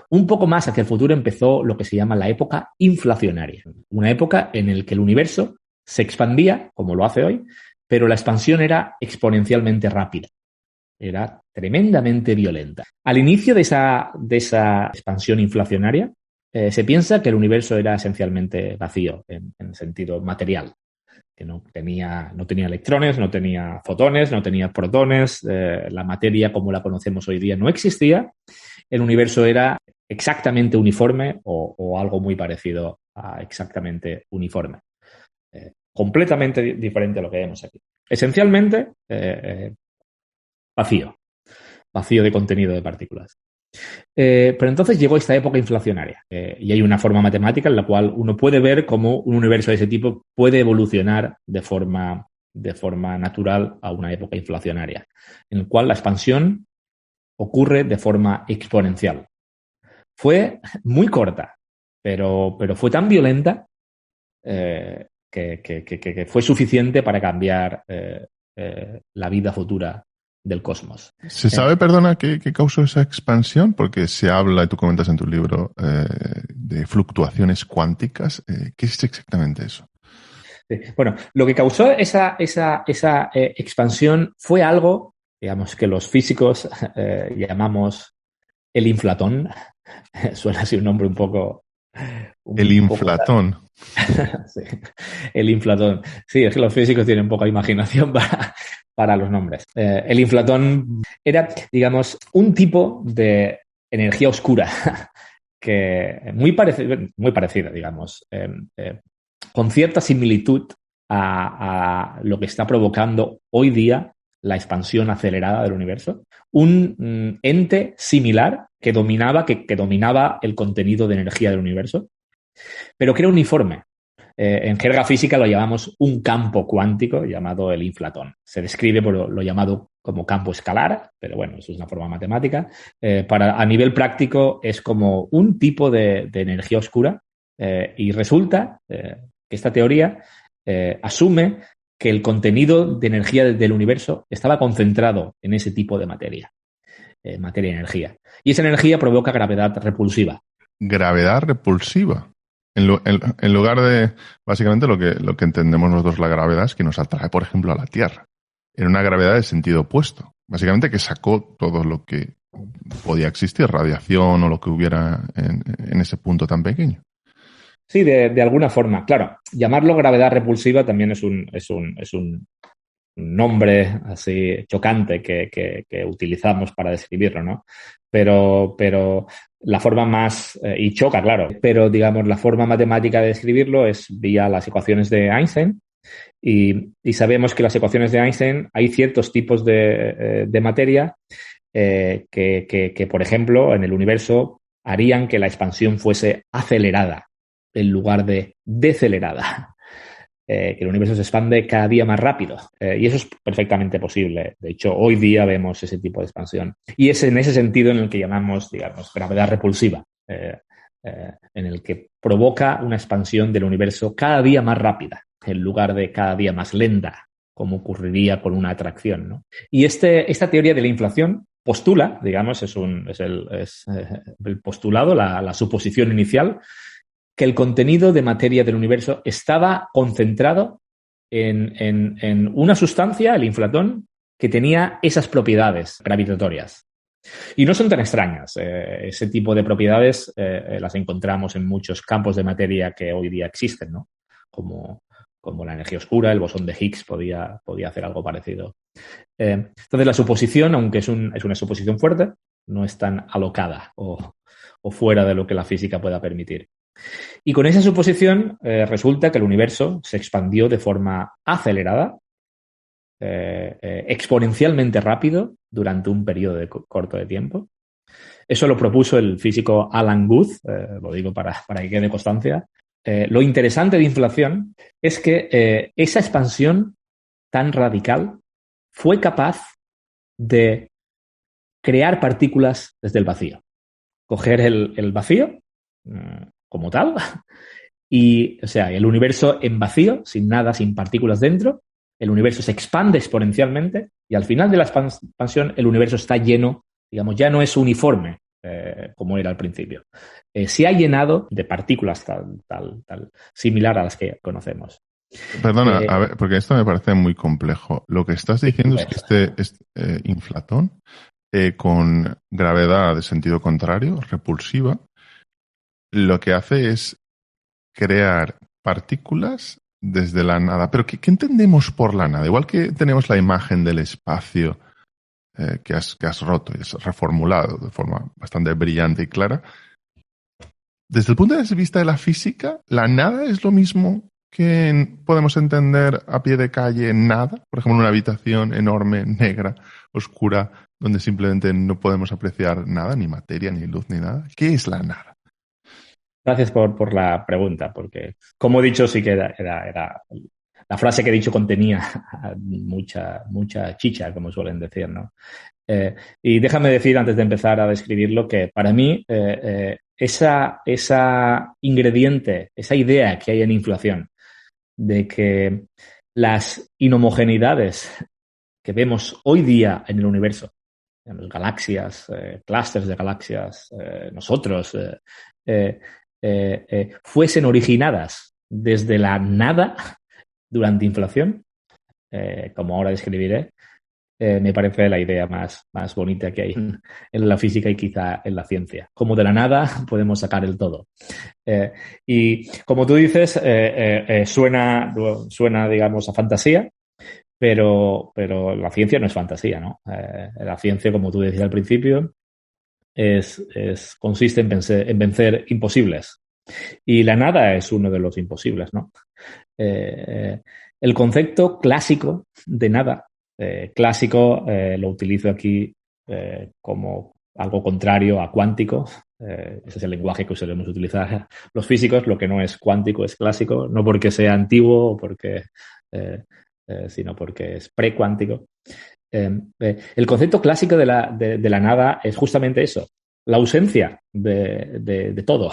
[SPEAKER 2] Un poco más hacia el futuro empezó lo que se llama la época inflacionaria, una época en la que el universo se expandía, como lo hace hoy, pero la expansión era exponencialmente rápida. Era tremendamente violenta. Al inicio de esa expansión inflacionaria, se piensa que el universo era esencialmente vacío en sentido material, que no tenía electrones, no tenía fotones, no tenía protones, la materia como la conocemos hoy día no existía. El universo era exactamente uniforme o algo muy parecido a exactamente uniforme. Completamente diferente a lo que vemos aquí. Esencialmente, vacío de contenido de partículas. Pero entonces llegó esta época inflacionaria y hay una forma matemática en la cual uno puede ver cómo un universo de ese tipo puede evolucionar de forma natural a una época inflacionaria, en la cual la expansión ocurre de forma exponencial. Fue muy corta, pero fue tan violenta que fue suficiente para cambiar la vida futura del cosmos.
[SPEAKER 1] ¿Se sabe, perdona, qué causó esa expansión? Porque se habla, y tú comentas en tu libro, de fluctuaciones cuánticas. ¿Qué es exactamente eso?
[SPEAKER 2] Sí. Bueno, lo que causó esa expansión fue algo, digamos, que los físicos llamamos el inflatón. Suena así un nombre un poco...
[SPEAKER 1] El inflatón.
[SPEAKER 2] Sí, el inflatón. Sí, es que los físicos tienen poca imaginación para los nombres. El inflatón era, digamos, un tipo de energía oscura, que muy parecida, digamos, con cierta similitud a lo que está provocando hoy día la expansión acelerada del universo. Un ente similar que dominaba el contenido de energía del universo, pero que era uniforme. En jerga física lo llamamos un campo cuántico llamado el inflatón. Se describe por lo llamado como campo escalar, pero bueno, eso es una forma matemática. A nivel práctico es como un tipo de energía oscura y resulta que esta teoría asume que el contenido de energía del universo estaba concentrado en ese tipo de materia y energía. Y esa energía provoca gravedad repulsiva.
[SPEAKER 1] Gravedad repulsiva. En lugar de, básicamente, lo que entendemos nosotros la gravedad es que nos atrae, por ejemplo, a la Tierra. En una gravedad de sentido opuesto. Básicamente que sacó todo lo que podía existir, radiación o lo que hubiera en ese punto tan pequeño.
[SPEAKER 2] Sí, de alguna forma. Claro, llamarlo gravedad repulsiva también es un nombre así chocante que utilizamos para describirlo, ¿no? Pero la forma más, y choca, claro, pero digamos la forma matemática de describirlo es vía las ecuaciones de Einstein y sabemos que las ecuaciones de Einstein hay ciertos tipos de materia que, por ejemplo, en el universo harían que la expansión fuese acelerada en lugar de decelerada. Que el universo se expande cada día más rápido. Y eso es perfectamente posible. De hecho, hoy día vemos ese tipo de expansión. Y es en ese sentido en el que llamamos, digamos, gravedad repulsiva, en el que provoca una expansión del universo cada día más rápida, en lugar de cada día más lenta, como ocurriría con una atracción, ¿no? Y esta teoría de la inflación postula, digamos, es el postulado, la suposición inicial, que el contenido de materia del universo estaba concentrado en una sustancia, el inflatón, que tenía esas propiedades gravitatorias. Y no son tan extrañas. Ese tipo de propiedades las encontramos en muchos campos de materia que hoy día existen, ¿no? Como la energía oscura, el bosón de Higgs podía hacer algo parecido. Entonces, la suposición, aunque es una suposición fuerte, no es tan alocada o fuera de lo que la física pueda permitir. Y con esa suposición resulta que el universo se expandió de forma acelerada, exponencialmente rápido durante un periodo corto de tiempo. Eso lo propuso el físico Alan Guth, lo digo para que quede constancia. Lo interesante de inflación es que esa expansión tan radical fue capaz de crear partículas desde el vacío. Coger el vacío como tal, y, o sea, el universo en vacío, sin nada, sin partículas dentro, el universo se expande exponencialmente y al final de la expansión el universo está lleno, digamos, ya no es uniforme como era al principio. Se ha llenado de partículas tal similar a las que conocemos.
[SPEAKER 1] Perdona, a ver, porque esto me parece muy complejo. Lo que estás diciendo es que este inflatón con gravedad de sentido contrario, repulsiva, lo que hace es crear partículas desde la nada. Pero ¿qué entendemos por la nada? Igual que tenemos la imagen del espacio que has roto y has reformulado de forma bastante brillante y clara. Desde el punto de vista de la física, ¿la nada es lo mismo que podemos entender a pie de calle nada? Por ejemplo, una habitación enorme, negra, oscura, donde simplemente no podemos apreciar nada, ni materia, ni luz, ni nada. ¿Qué es la nada?
[SPEAKER 2] Gracias por la pregunta, porque, como he dicho, sí que era la frase que he dicho contenía mucha chicha, como suelen decir, ¿no? Y déjame decir, antes de empezar a describirlo, que para mí esa ingrediente, esa idea que hay en inflación de que las inhomogeneidades que vemos hoy día en el universo, en las galaxias, clústeres de galaxias, nosotros, fuesen originadas desde la nada durante inflación, como ahora describiré, me parece la idea más bonita que hay en la física y quizá en la ciencia. Como de la nada podemos sacar el todo. Y como tú dices, suena, digamos, a fantasía, pero la ciencia no es fantasía, ¿no? La ciencia, como tú decías al principio, consiste en vencer imposibles. Y la nada es uno de los imposibles, ¿no? El concepto clásico de nada, lo utilizo aquí como algo contrario a cuántico. Ese es el lenguaje que solemos utilizar los físicos. Lo que no es cuántico es clásico, no porque sea antiguo o sino porque es precuántico. El concepto clásico de la nada es justamente eso, la ausencia de todo.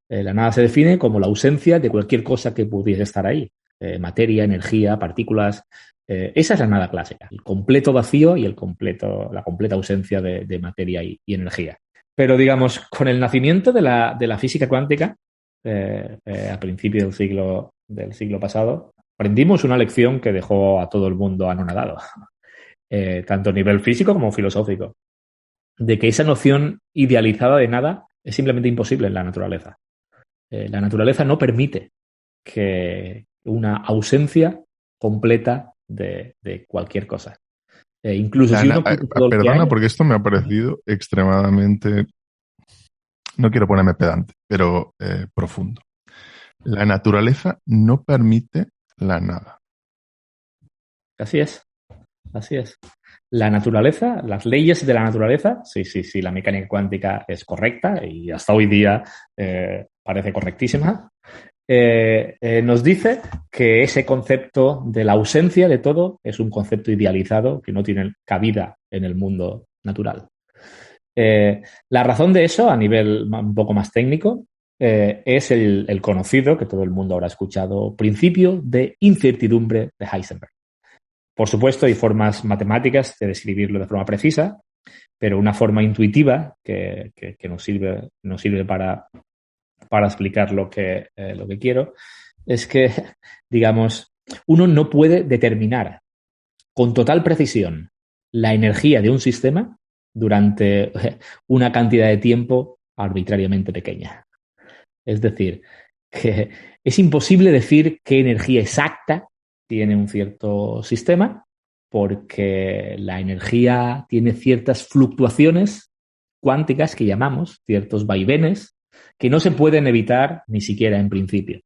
[SPEAKER 2] La nada se define como la ausencia de cualquier cosa que pudiese estar ahí. Materia, energía, partículas. Esa es la nada clásica, el completo vacío y la completa ausencia de materia y energía. Pero, digamos, con el nacimiento de la física cuántica, a principios del siglo pasado, aprendimos una lección que dejó a todo el mundo anonadado, tanto a nivel físico como filosófico, de que esa noción idealizada de nada es simplemente imposible en la naturaleza. La naturaleza no permite que una ausencia completa de cualquier cosa. Incluso si uno quita todo lo que
[SPEAKER 1] Perdona,
[SPEAKER 2] hay,
[SPEAKER 1] porque esto me ha parecido extremadamente, no quiero ponerme pedante, pero profundo. La naturaleza no permite la nada.
[SPEAKER 2] así es. Así es. La naturaleza, las leyes de la naturaleza, sí, la mecánica cuántica es correcta y hasta hoy día parece correctísima. Nos dice que ese concepto de la ausencia de todo es un concepto idealizado que no tiene cabida en el mundo natural. La razón de eso, a nivel un poco más técnico, es el conocido, que todo el mundo habrá escuchado, principio de incertidumbre de Heisenberg. Por supuesto, hay formas matemáticas de describirlo de forma precisa, pero una forma intuitiva que nos sirve para explicar lo que quiero es que, digamos, uno no puede determinar con total precisión la energía de un sistema durante una cantidad de tiempo arbitrariamente pequeña. Es decir, que es imposible decir qué energía exacta tiene un cierto sistema porque la energía tiene ciertas fluctuaciones cuánticas que llamamos, ciertos vaivenes, que no se pueden evitar ni siquiera en principio.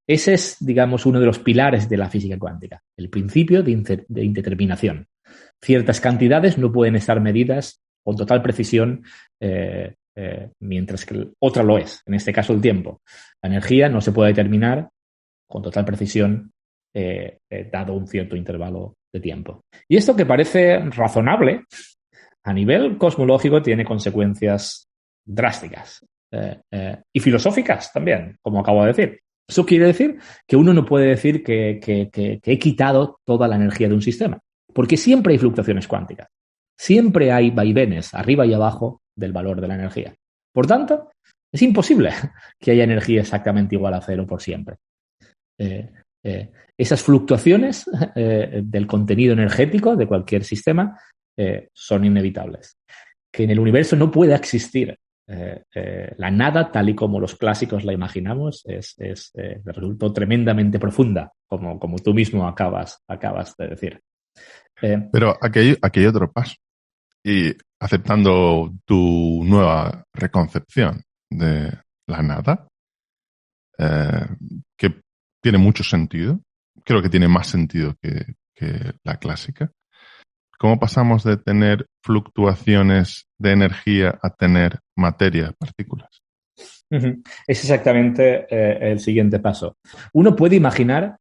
[SPEAKER 2] Ese es, digamos, uno de los pilares de la física cuántica, el principio de indeterminación. Ciertas cantidades no pueden estar medidas con total precisión mientras que otra lo es, en este caso el tiempo. La energía no se puede determinar con total precisión dado un cierto intervalo de tiempo. Y esto que parece razonable, a nivel cosmológico tiene consecuencias drásticas y filosóficas también, como acabo de decir. Eso quiere decir que uno no puede decir que he quitado toda la energía de un sistema, porque siempre hay fluctuaciones cuánticas. Siempre hay vaivenes arriba y abajo del valor de la energía. Por tanto, es imposible que haya energía exactamente igual a cero por siempre. Esas fluctuaciones del contenido energético de cualquier sistema son inevitables. Que en el universo no pueda existir la nada tal y como los clásicos la imaginamos resultó tremendamente profunda, como tú mismo acabas de decir.
[SPEAKER 1] Pero aquí hay otro paso. Y aceptando tu nueva reconcepción de la nada, que tiene mucho sentido, creo que tiene más sentido que la clásica. ¿Cómo pasamos de tener fluctuaciones de energía a tener materia, partículas?
[SPEAKER 2] Es exactamente el siguiente paso. Uno puede imaginar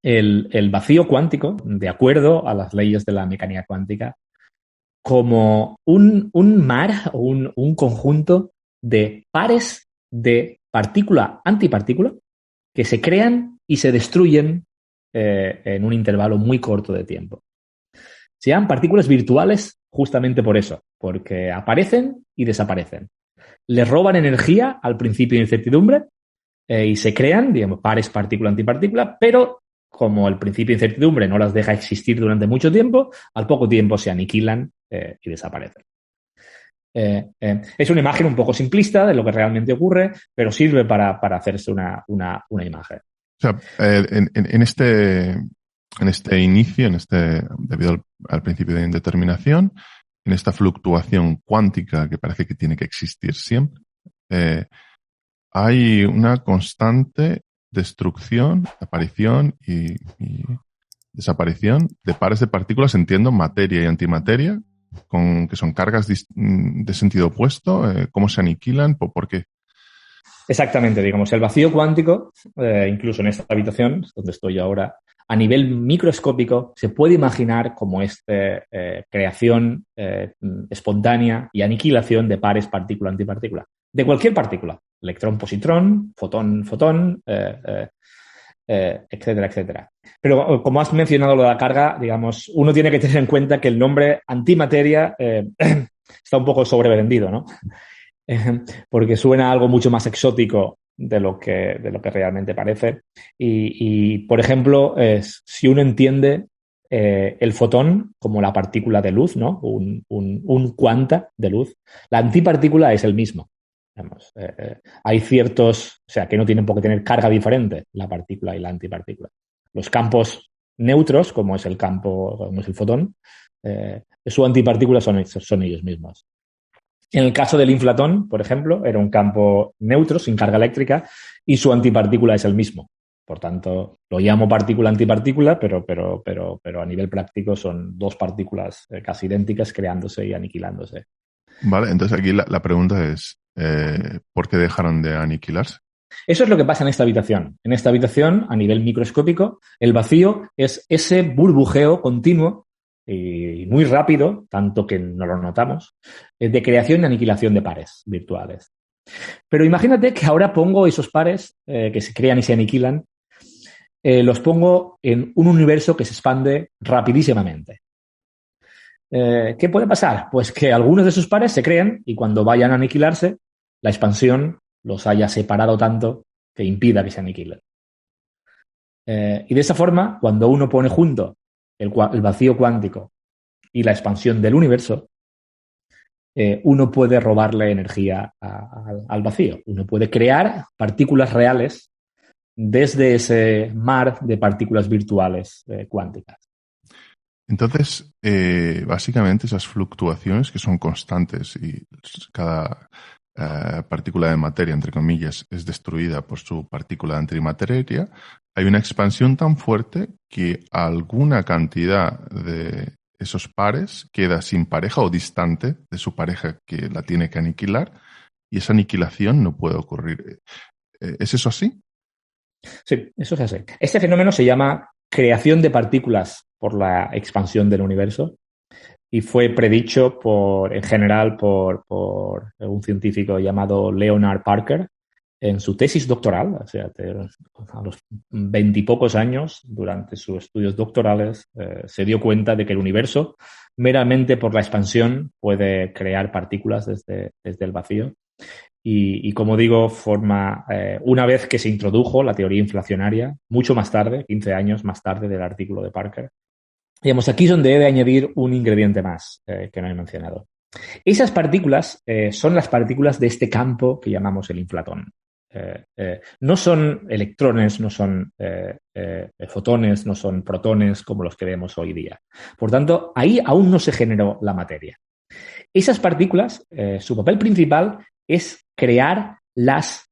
[SPEAKER 2] el vacío cuántico, de acuerdo a las leyes de la mecánica cuántica, como un mar o un conjunto de pares de partícula-antipartícula que se crean y se destruyen en un intervalo muy corto de tiempo. Se llaman partículas virtuales justamente por eso, porque aparecen y desaparecen. Les roban energía al principio de incertidumbre y se crean, digamos, pares partícula-antipartícula, pero como el principio de incertidumbre no las deja existir durante mucho tiempo, al poco tiempo se aniquilan y desaparecen. Es una imagen un poco simplista de lo que realmente ocurre, pero sirve para hacerse una imagen.
[SPEAKER 1] O sea, en este inicio, debido al principio de indeterminación, en esta fluctuación cuántica que parece que tiene que existir siempre, hay una constante destrucción, aparición y desaparición de pares de partículas, entiendo, materia y antimateria, que son cargas de sentido opuesto. ¿Cómo se aniquilan? ¿Por qué?
[SPEAKER 2] Exactamente, digamos, el vacío cuántico, incluso en esta habitación, donde estoy ahora, a nivel microscópico, se puede imaginar como esta creación espontánea y aniquilación de pares partícula-antipartícula. De cualquier partícula, electrón-positrón, fotón-fotón, etcétera, etcétera. Pero como has mencionado lo de la carga, digamos, uno tiene que tener en cuenta que el nombre antimateria está un poco sobrevendido, ¿no? Porque suena a algo mucho más exótico de lo que realmente parece. Por ejemplo, si uno entiende el fotón como la partícula de luz, ¿no? Un cuanta de luz, la antipartícula es el mismo. Digamos, hay ciertos, o sea, que no tienen por qué tener carga diferente, la partícula y la antipartícula. Los campos neutros, como es el fotón, su antipartícula son ellos mismos. En el caso del inflatón, por ejemplo, era un campo neutro, sin carga eléctrica, y su antipartícula es el mismo. Por tanto, lo llamo partícula-antipartícula, pero a nivel práctico son dos partículas casi idénticas creándose y aniquilándose.
[SPEAKER 1] Vale, entonces aquí la pregunta es, ¿por qué dejaron de aniquilarse?
[SPEAKER 2] Eso es lo que pasa en esta habitación. En esta habitación, a nivel microscópico, el vacío es ese burbujeo continuo y muy rápido, tanto que no lo notamos, de creación y aniquilación de pares virtuales. Pero imagínate que ahora pongo esos pares que se crean y se aniquilan, los pongo en un universo que se expande rapidísimamente. ¿Qué puede pasar? Pues que algunos de esos pares se crean y cuando vayan a aniquilarse, la expansión los haya separado tanto que impida que se aniquilen. Y de esa forma, cuando uno pone junto el vacío cuántico y la expansión del universo, uno puede robarle energía al vacío. Uno puede crear partículas reales desde ese mar de partículas virtuales cuánticas.
[SPEAKER 1] Entonces, básicamente esas fluctuaciones que son constantes y cada partícula de materia, entre comillas, es destruida por su partícula de antimateria, hay una expansión tan fuerte que alguna cantidad de esos pares queda sin pareja o distante de su pareja que la tiene que aniquilar y esa aniquilación no puede ocurrir. ¿Es eso así?
[SPEAKER 2] Sí, eso es así. Este fenómeno se llama creación de partículas por la expansión del universo y fue predicho en general por un científico llamado Leonard Parker en su tesis doctoral, o sea, a los 20 y pocos años, durante sus estudios doctorales, se dio cuenta de que el universo, meramente por la expansión, puede crear partículas desde el vacío. Y como digo, una vez que se introdujo la teoría inflacionaria, mucho más tarde, 15 años más tarde del artículo de Parker, digamos, aquí es donde he de añadir un ingrediente más que no he mencionado. Esas partículas son las partículas de este campo que llamamos el inflatón. No son electrones, no son fotones, no son protones como los que vemos hoy día. Por tanto, ahí aún no se generó la materia. Esas partículas, su papel principal es crear las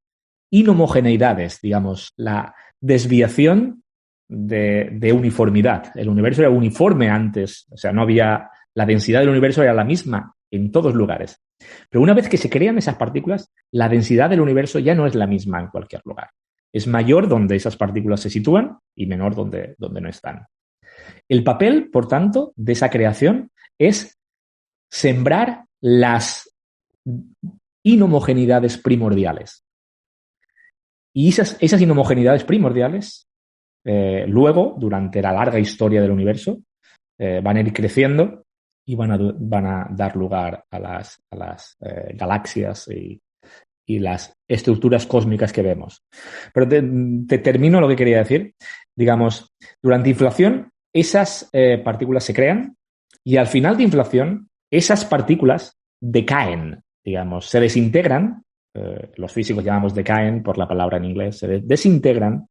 [SPEAKER 2] inhomogeneidades, digamos, la desviación de uniformidad. El universo era uniforme antes, o sea, no había, la densidad del universo era la misma en todos lugares. Pero una vez que se crean esas partículas, la densidad del universo ya no es la misma en cualquier lugar. Es mayor donde esas partículas se sitúan y menor donde no están. El papel, por tanto, de esa creación es sembrar las inhomogeneidades primordiales. Y esas inhomogeneidades primordiales, luego, durante la larga historia del universo, van a ir creciendo y van a dar lugar a las galaxias y las estructuras cósmicas que vemos. Pero te termino lo que quería decir. Digamos, durante inflación, esas partículas se crean y al final de inflación, esas partículas decaen, digamos, se desintegran. Los físicos llamamos decaen por la palabra en inglés, se desintegran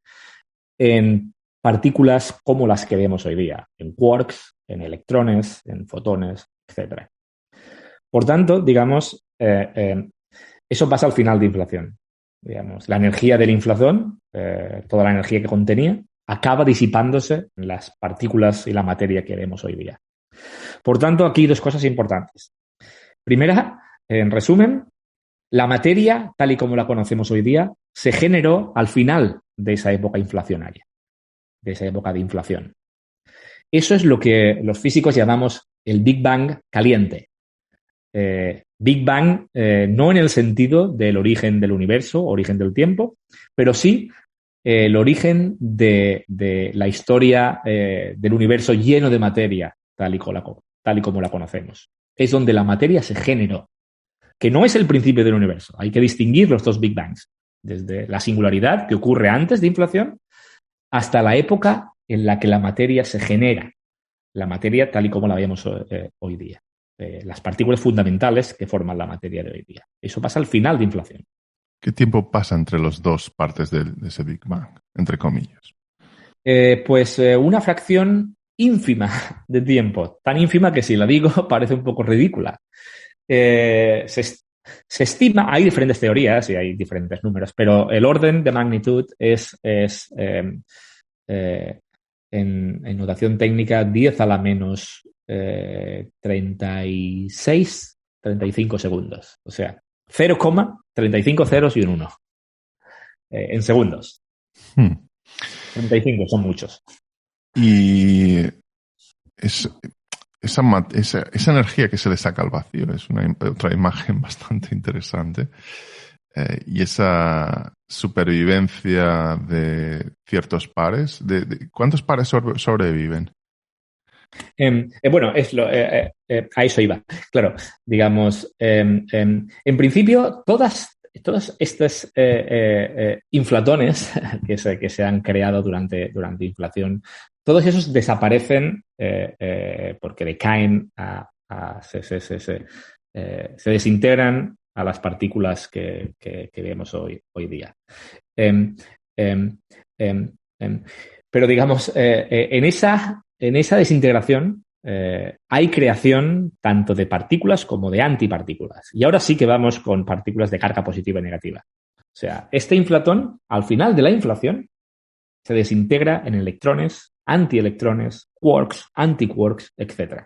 [SPEAKER 2] en partículas como las que vemos hoy día, en quarks, en electrones, en fotones, etc. Por tanto, digamos, eso pasa al final de inflación. Digamos, la energía de la inflación, toda la energía que contenía, acaba disipándose en las partículas y la materia que vemos hoy día. Por tanto, aquí dos cosas importantes. Primera, en resumen, la materia, tal y como la conocemos hoy día, se generó al final de esa época inflacionaria, de esa época de inflación. Eso es lo que los físicos llamamos el Big Bang caliente. Big Bang no en el sentido del origen del universo, origen del tiempo, pero sí el origen de la historia del universo lleno de materia, tal y como la conocemos. Es donde la materia se generó, que no es el principio del universo. Hay que distinguir los dos Big Bangs, desde la singularidad que ocurre antes de inflación hasta la época en la que la materia se genera, la materia tal y como la vemos hoy día. Las partículas fundamentales que forman la materia de hoy día. Eso pasa al final de inflación.
[SPEAKER 1] ¿Qué tiempo pasa entre las dos partes de ese Big Bang, entre comillas?
[SPEAKER 2] Pues una fracción ínfima de tiempo, tan ínfima que si la digo parece un poco ridícula. Se estima, hay diferentes teorías y hay diferentes números, pero el orden de magnitud es en notación técnica 10 a la menos 36, 35 segundos. O sea, 0, 35 ceros y un 1 en segundos. 35 son muchos.
[SPEAKER 1] Y esa energía que se le saca al vacío es otra imagen bastante interesante. Y esa supervivencia de ciertos pares, ¿cuántos pares sobreviven?
[SPEAKER 2] Bueno, a eso iba. Claro, digamos, en principio, todas estas inflatones que se han creado durante inflación, todos esos desaparecen porque decaen, se desintegran a las partículas que vemos hoy día. Pero digamos, en esa desintegración hay creación tanto de partículas como de antipartículas. Y ahora sí que vamos con partículas de carga positiva y negativa. O sea, este inflatón, al final de la inflación, se desintegra en electrones, antielectrones, quarks, antiquarks, etc.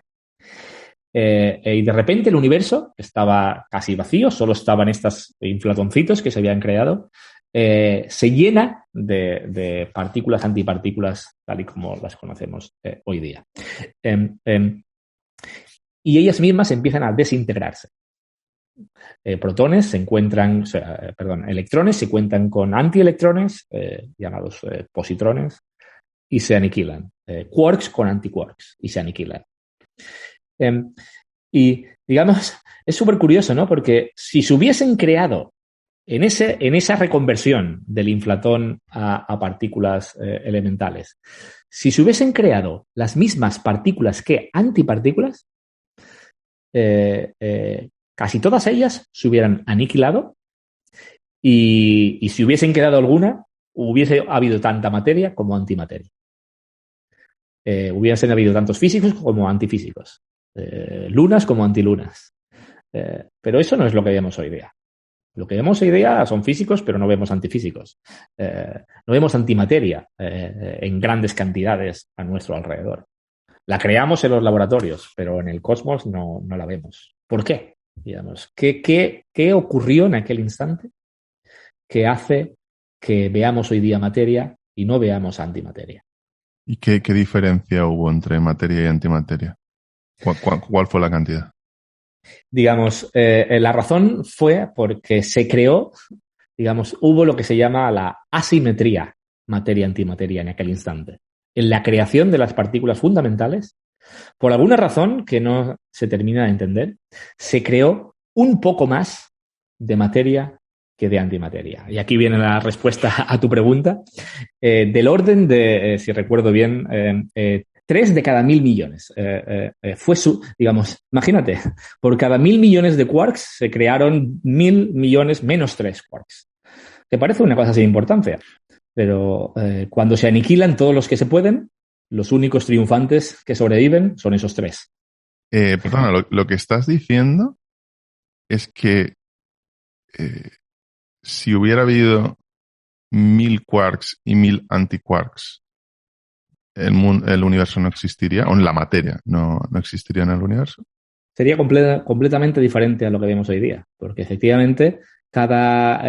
[SPEAKER 2] Y de repente el universo estaba casi vacío, solo estaban estos inflatoncitos que se habían creado. Se llena de partículas, antipartículas, tal y como las conocemos hoy día. Y ellas mismas empiezan a desintegrarse. Electrones se encuentran con antielectrones, llamados positrones, y se aniquilan. Quarks con antiquarks, y se aniquilan. Y, digamos, es súper curioso, ¿no? Porque si se hubiesen creado en esa reconversión del inflatón a partículas elementales, si se hubiesen creado las mismas partículas que antipartículas, casi todas ellas se hubieran aniquilado y si hubiesen quedado alguna, hubiese habido tanta materia como antimateria. Hubiesen habido tantos físicos como antifísicos, lunas como antilunas. Pero eso no es lo que vemos hoy día. Lo que vemos hoy día son físicos, pero no vemos antifísicos. No vemos antimateria en grandes cantidades a nuestro alrededor. La creamos en los laboratorios, pero en el cosmos no la vemos. ¿Por qué? Digamos, ¿qué ocurrió en aquel instante que hace que veamos hoy día materia y no veamos antimateria?
[SPEAKER 1] ¿Y qué diferencia hubo entre materia y antimateria? ¿Cuál fue la cantidad?
[SPEAKER 2] Digamos, la razón fue porque se creó, digamos, hubo lo que se llama la asimetría materia-antimateria en aquel instante. En la creación de las partículas fundamentales, por alguna razón que no se termina de entender, se creó un poco más de materia que de antimateria. Y aquí viene la respuesta a tu pregunta. Del orden de, si recuerdo bien, 3 de cada 1.000 millones. Fue digamos, imagínate, por cada 1.000 millones de quarks se crearon 1.000 millones menos 3 quarks. ¿Te parece una cosa sin importancia? Pero cuando se aniquilan todos los que se pueden, los únicos triunfantes que sobreviven son esos 3.
[SPEAKER 1] Perdona, lo que estás diciendo es que si hubiera habido 1000 quarks y 1000 antiquarks, el universo no existiría, o en la materia no existiría en el universo.
[SPEAKER 2] Sería completamente diferente a lo que vemos hoy día, porque efectivamente cada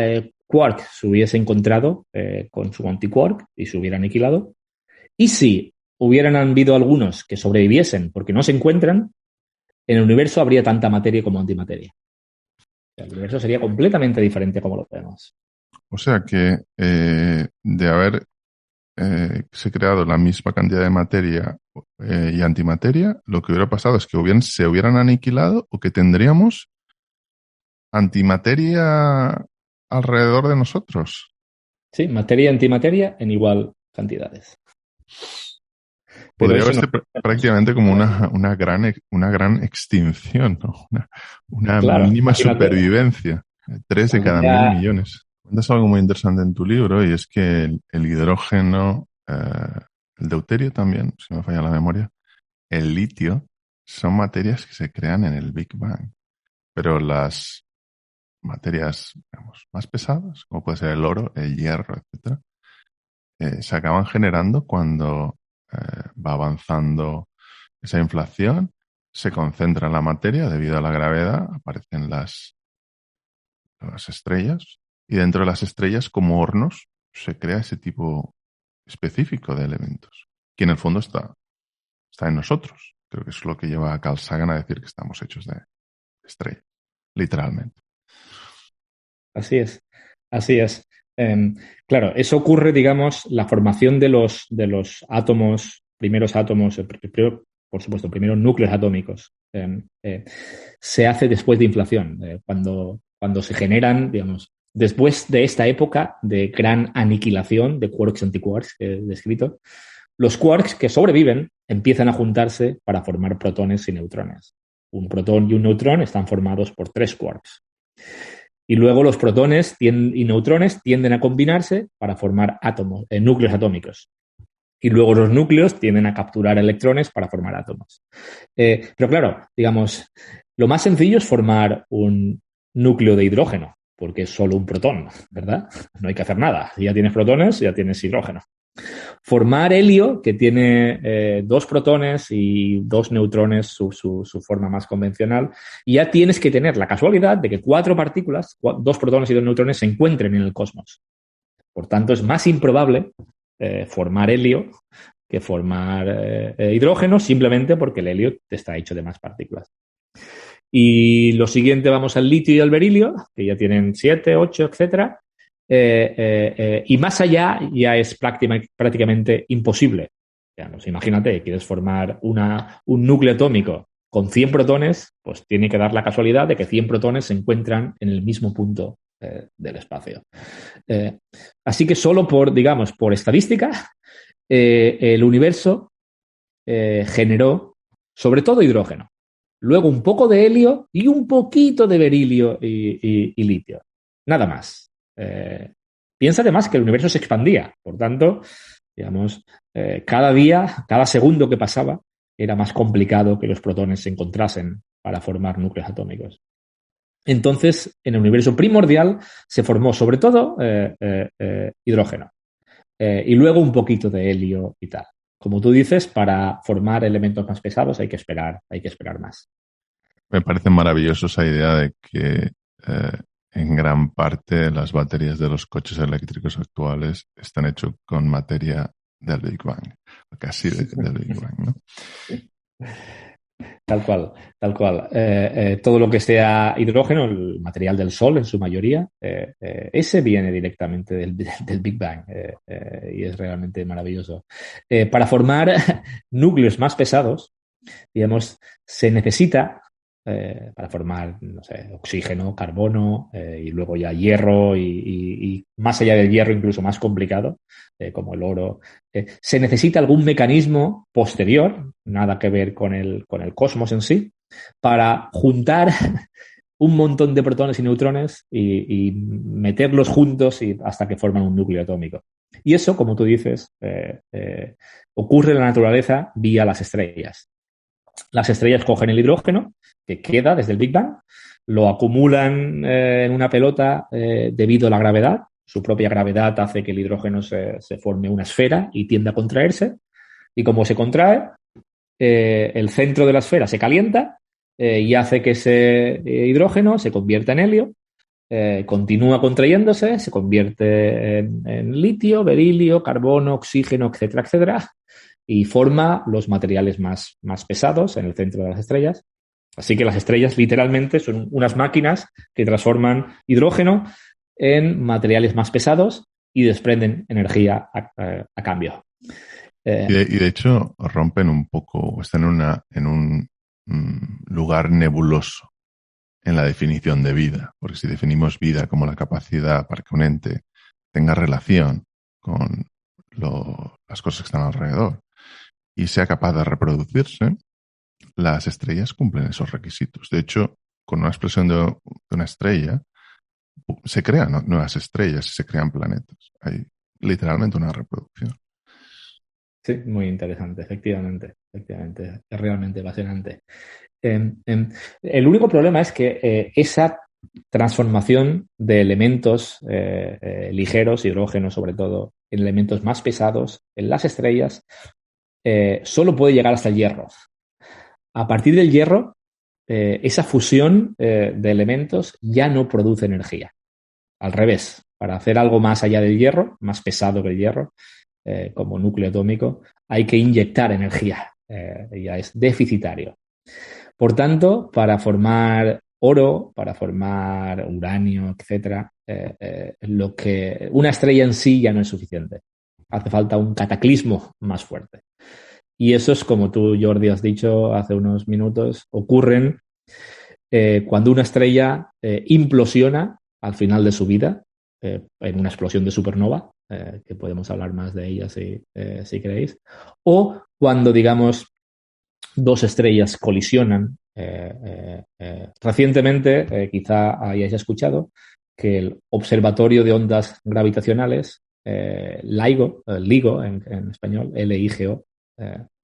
[SPEAKER 2] quark se hubiese encontrado con su antiquark y se hubiera aniquilado. Y si hubieran habido algunos que sobreviviesen porque no se encuentran, en el universo habría tanta materia como antimateria. El universo sería completamente diferente como lo vemos.
[SPEAKER 1] O sea que de haber se creado la misma cantidad de materia y antimateria, lo que hubiera pasado es que se hubieran aniquilado o que tendríamos antimateria alrededor de nosotros.
[SPEAKER 2] Sí, materia y antimateria en igual cantidades. Pero
[SPEAKER 1] Podría
[SPEAKER 2] eso no.
[SPEAKER 1] verse prácticamente como una gran extinción, ¿no? Una
[SPEAKER 2] Claro,
[SPEAKER 1] mínima
[SPEAKER 2] imagínate.
[SPEAKER 1] supervivencia. 3 de cada 1000
[SPEAKER 2] Tendría,
[SPEAKER 1] millones. Cuentas algo muy interesante en tu libro y es que el hidrógeno, el deuterio también, si no me falla la memoria, el litio, son materias que se crean en el Big Bang. Pero las materias, digamos, más pesadas, como puede ser el oro, el hierro, etcétera, se acaban generando cuando va avanzando esa inflación, se concentra en la materia debido a la gravedad, aparecen las estrellas, y dentro de las estrellas, como hornos, se crea ese tipo específico de elementos, que en el fondo está en nosotros. Creo que es lo que lleva a Carl Sagan a decir que estamos hechos de estrellas, literalmente.
[SPEAKER 2] así es, así es. Claro, eso ocurre, digamos, la formación de los átomos, primeros átomos, por supuesto, primeros núcleos atómicos, se hace después de inflación, cuando se generan, digamos, después de esta época de gran aniquilación de quarks y antiquarks que he descrito, los quarks que sobreviven empiezan a juntarse para formar protones y neutrones. Un protón y un neutrón están formados por 3 quarks. Y luego los protones y neutrones tienden a combinarse para formar átomos, núcleos atómicos. Y luego los núcleos tienden a capturar electrones para formar átomos. Pero claro, digamos, lo más sencillo es formar un núcleo de hidrógeno, porque es solo un protón, ¿verdad? No hay que hacer nada. Si ya tienes protones, ya tienes hidrógeno. Formar helio, que tiene 2 protones y 2 neutrones, su forma más convencional, y ya tienes que tener la casualidad de que 4 partículas, 2 protones y 2 neutrones, se encuentren en el cosmos. Por tanto, es más improbable formar helio que formar hidrógeno, simplemente porque el helio está hecho de más partículas. Y lo siguiente, vamos al litio y al berilio, que ya tienen 7, 8, etcétera. Y más allá ya es prácticamente imposible. Digamos, imagínate, quieres formar un núcleo atómico con 100 protones, pues tiene que dar la casualidad de que 100 protones se encuentran en el mismo punto del espacio. Así que solo digamos, por estadística, el universo generó sobre todo hidrógeno. Luego un poco de helio y un poquito de berilio y litio. Nada más. Piensa además que el universo se expandía. Por tanto, digamos, cada día, cada segundo que pasaba, era más complicado que los protones se encontrasen para formar núcleos atómicos. Entonces, en el universo primordial se formó sobre todo hidrógeno. Y luego un poquito de helio y tal. Como tú dices, para formar elementos más pesados hay que esperar más.
[SPEAKER 1] Me parece maravilloso esa idea de que en gran parte las baterías de los coches eléctricos actuales están hechos con materia del Big Bang, casi del Big Bang, ¿no?
[SPEAKER 2] Tal cual, tal cual. Todo lo que sea hidrógeno, el material del Sol en su mayoría, ese viene directamente del Big Bang y es realmente maravilloso. Para formar núcleos más pesados, digamos, se necesita para formar, no sé, oxígeno, carbono y luego ya hierro y más allá del hierro incluso más complicado, como el oro. Se necesita algún mecanismo posterior, nada que ver con el cosmos en sí, para juntar un montón de protones y neutrones y meterlos juntos hasta que forman un núcleo atómico. Y eso, como tú dices, ocurre en la naturaleza vía las estrellas. Las estrellas cogen el hidrógeno que queda desde el Big Bang lo acumulan en una pelota debido a la gravedad. Su propia gravedad hace que el hidrógeno se forme una esfera y tiende a contraerse. Y como se contrae, el centro de la esfera se calienta y hace que ese hidrógeno se convierta en helio, continúa contrayéndose, se convierte en litio, berilio, carbono, oxígeno, etcétera, etcétera, y forma los materiales más pesados en el centro de las estrellas. Así que las estrellas literalmente son unas máquinas que transforman hidrógeno en materiales más pesados y desprenden energía a cambio.
[SPEAKER 1] Y de hecho rompen un poco, están en un lugar nebuloso en la definición de vida, porque si definimos vida como la capacidad para que un ente tenga relación con las cosas que están alrededor y sea capaz de reproducirse, las estrellas cumplen esos requisitos. De hecho, con una explosión de una estrella se crean nuevas estrellas y se crean planetas. Hay literalmente una reproducción.
[SPEAKER 2] Sí, muy interesante, efectivamente. Es realmente apasionante. El único problema es que esa transformación de elementos ligeros, hidrógeno sobre todo, en elementos más pesados en las estrellas, solo puede llegar hasta el hierro. A partir del hierro, esa fusión de elementos ya no produce energía. Al revés, para hacer algo más allá del hierro, más pesado que el hierro, como núcleo atómico, hay que inyectar energía. Ya es deficitario. Por tanto, para formar oro, para formar uranio, etcétera, una estrella en sí ya no es suficiente. Hace falta un cataclismo más fuerte. Y eso es, como tú, Jordi, has dicho hace unos minutos, ocurren cuando una estrella implosiona al final de su vida, en una explosión de supernova, que podemos hablar más de ella si queréis, o cuando, digamos, dos estrellas colisionan. Recientemente, quizá hayáis escuchado que el Observatorio de Ondas Gravitacionales, LIGO en español, LIGO,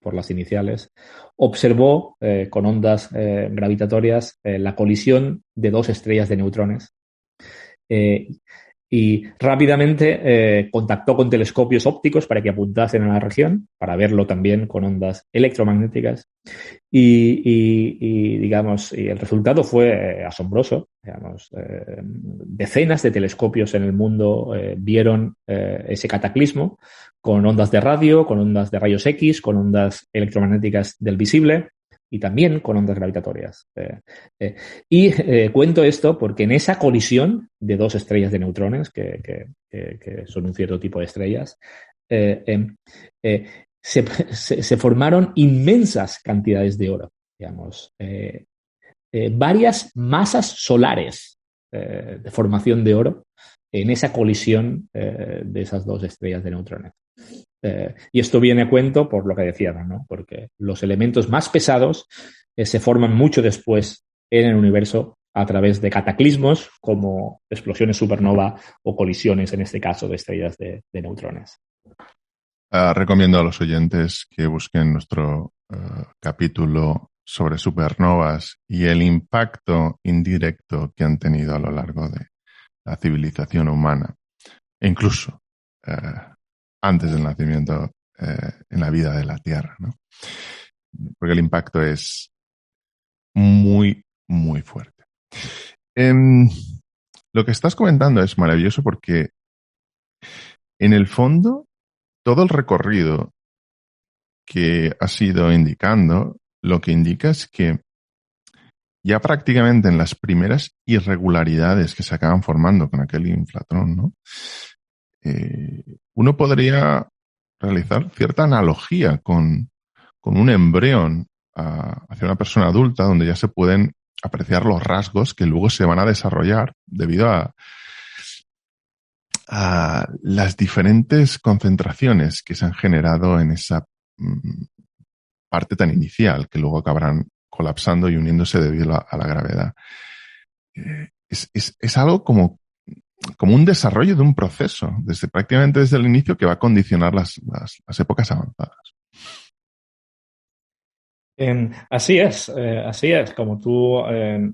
[SPEAKER 2] por las iniciales, observó con ondas gravitatorias la colisión de dos estrellas de neutrones. Y rápidamente contactó con telescopios ópticos para que apuntasen a la región, para verlo también con ondas electromagnéticas. Digamos, y el resultado fue asombroso. Digamos, decenas de telescopios en el mundo vieron ese cataclismo con ondas de radio, con ondas de rayos X, con ondas electromagnéticas del visible y también con ondas gravitatorias. Cuento esto porque en esa colisión de dos estrellas de neutrones, que son un cierto tipo de estrellas, se formaron inmensas cantidades de oro, digamos, varias masas solares de formación de oro en esa colisión de esas dos estrellas de neutrones. Y esto viene a cuento por lo que decía, ¿no? Porque los elementos más pesados se forman mucho después en el universo a través de cataclismos como explosiones supernova o colisiones, en este caso, de estrellas de neutrones.
[SPEAKER 1] Recomiendo a los oyentes que busquen nuestro capítulo sobre supernovas y el impacto indirecto que han tenido a lo largo de la civilización humana, e incluso antes del nacimiento en la vida de la Tierra, ¿no? Porque el impacto es muy, muy fuerte. Lo que estás comentando es maravilloso porque en el fondo todo el recorrido que has ido indicando, lo que indica es que ya prácticamente en las primeras irregularidades que se acaban formando con aquel inflatrón, ¿no? Uno podría realizar cierta analogía con un embrión hacia una persona adulta, donde ya se pueden apreciar los rasgos que luego se van a desarrollar debido a las diferentes concentraciones que se han generado en esa parte tan inicial, que luego acabarán colapsando y uniéndose debido a la gravedad. Es algo como un desarrollo de un proceso, prácticamente desde el inicio, que va a condicionar las épocas avanzadas.
[SPEAKER 2] Así es. Como tú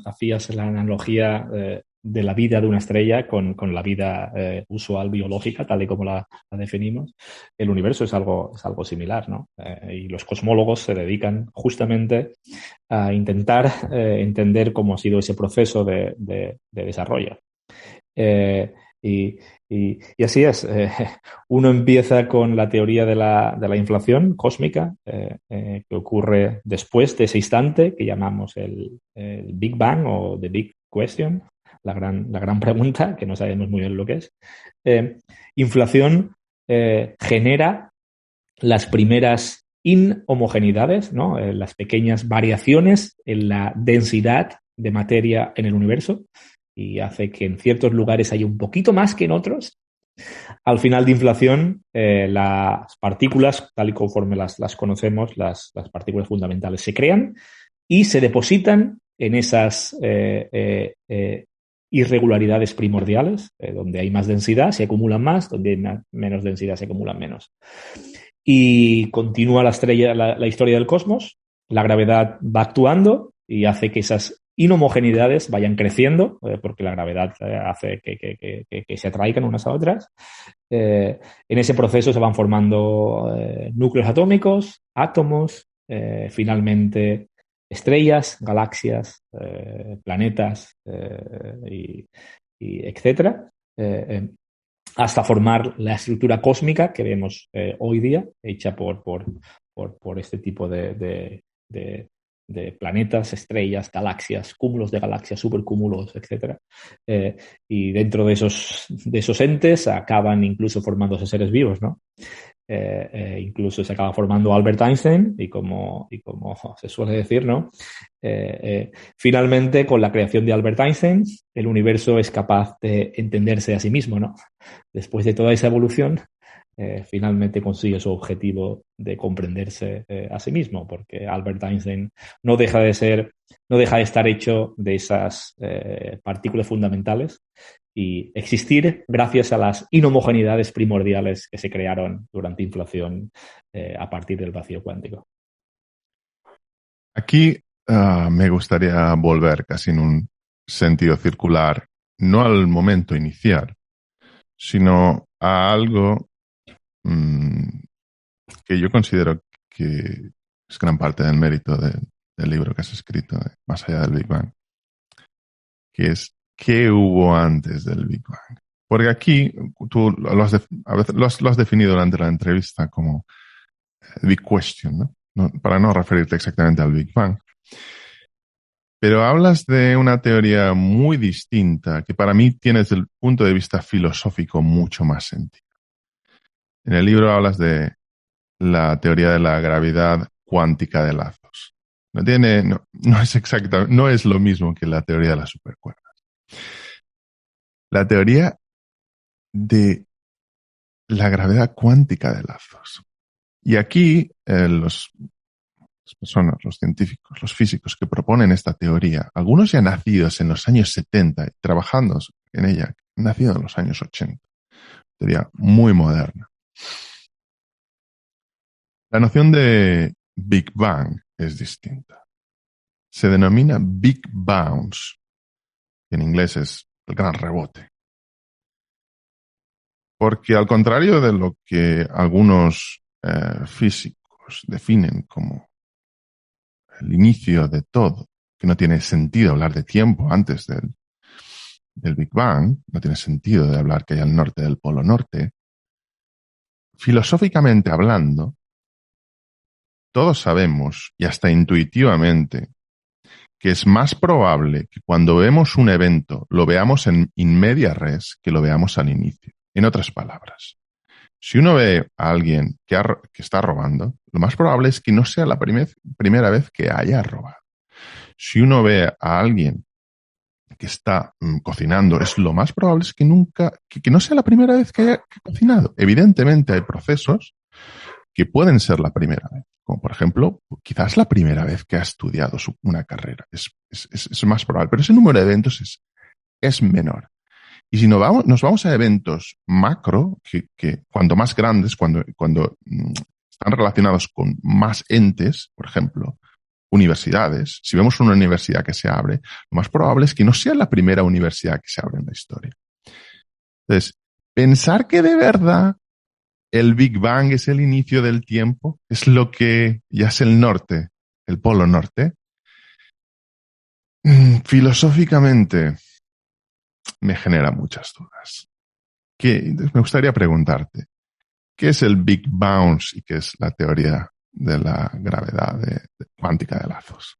[SPEAKER 2] hacías la analogía de la vida de una estrella con la vida usual biológica, tal y como la definimos, el universo es algo similar, ¿no? Y los cosmólogos se dedican justamente a intentar entender cómo ha sido ese proceso de desarrollo. Eh, y, y así es. Uno empieza con la teoría de la inflación cósmica, que ocurre después de ese instante que llamamos el Big Bang o The Big Question, la gran pregunta, que no sabemos muy bien lo que es. Eh, Inflación genera las primeras inhomogeneidades, ¿no? Las pequeñas variaciones en la densidad de materia en el universo y hace que en ciertos lugares haya un poquito más que en otros. Al final de inflación, las partículas, tal y conforme las conocemos, las partículas fundamentales se crean y se depositan en esas irregularidades primordiales, donde hay más densidad se acumulan más, donde hay menos densidad se acumulan menos. Y continúa la historia del cosmos, la gravedad va actuando y hace que esas inhomogeneidades vayan creciendo, porque la gravedad hace que se atraigan unas a otras. En ese proceso se van formando núcleos atómicos, átomos, finalmente estrellas, galaxias, planetas y etcétera. Hasta formar la estructura cósmica que vemos hoy día, hecha por este tipo de planetas, estrellas, galaxias, cúmulos de galaxias, supercúmulos, etc. Y dentro de esos entes acaban incluso formándose seres vivos, ¿no? Incluso se acaba formando Albert Einstein y como se suele decir, ¿no? Finalmente, con la creación de Albert Einstein, el universo es capaz de entenderse a sí mismo, ¿no? Después de toda esa evolución, finalmente consigue su objetivo de comprenderse a sí mismo, porque Albert Einstein no deja de estar hecho de esas partículas fundamentales y existir gracias a las inhomogeneidades primordiales que se crearon durante inflación a partir del vacío cuántico.
[SPEAKER 1] Aquí me gustaría volver casi en un sentido circular, no al momento inicial, sino a algo que yo considero que es gran parte del mérito del libro que has escrito, Más allá del Big Bang, que es ¿qué hubo antes del Big Bang? Porque aquí tú lo has definido durante la entrevista como Big Question, ¿no? Para no referirte exactamente al Big Bang. Pero hablas de una teoría muy distinta que para mí tiene desde el punto de vista filosófico mucho más sentido. En el libro hablas de la teoría de la gravedad cuántica de lazos. No es lo mismo que la teoría de las supercuerdas. La teoría de la gravedad cuántica de lazos. Y aquí las personas, los científicos, los físicos que proponen esta teoría, algunos ya nacidos en los años 70, trabajando en ella, nacidos en los años 80. Teoría muy moderna. La noción de Big Bang es distinta. Se denomina Big Bounce, que en inglés es el gran rebote. Porque al contrario de lo que algunos físicos definen como el inicio de todo, que no tiene sentido hablar de tiempo antes del Big Bang, no tiene sentido de hablar que hay al norte del Polo Norte, filosóficamente hablando, todos sabemos, y hasta intuitivamente, que es más probable que cuando vemos un evento lo veamos in media res que lo veamos al inicio. En otras palabras, si uno ve a alguien que está robando, lo más probable es que no sea la primera vez que haya robado. Si uno ve a alguien que está cocinando, es lo más probable es que que no sea la primera vez que haya cocinado. Evidentemente hay procesos que pueden ser la primera vez, como por ejemplo, quizás la primera vez que ha estudiado una carrera. Es más probable, pero ese número de eventos es menor. Y si nos vamos a eventos macro, que cuanto más grandes, cuando están relacionados con más entes, por ejemplo, universidades, si vemos una universidad que se abre, lo más probable es que no sea la primera universidad que se abre en la historia. Entonces, pensar que de verdad el Big Bang es el inicio del tiempo, es lo que ya es el norte, el polo norte, filosóficamente me genera muchas dudas. Me gustaría preguntarte, ¿qué es el Big Bounce y qué es la teoría de la gravedad cuántica de lazos?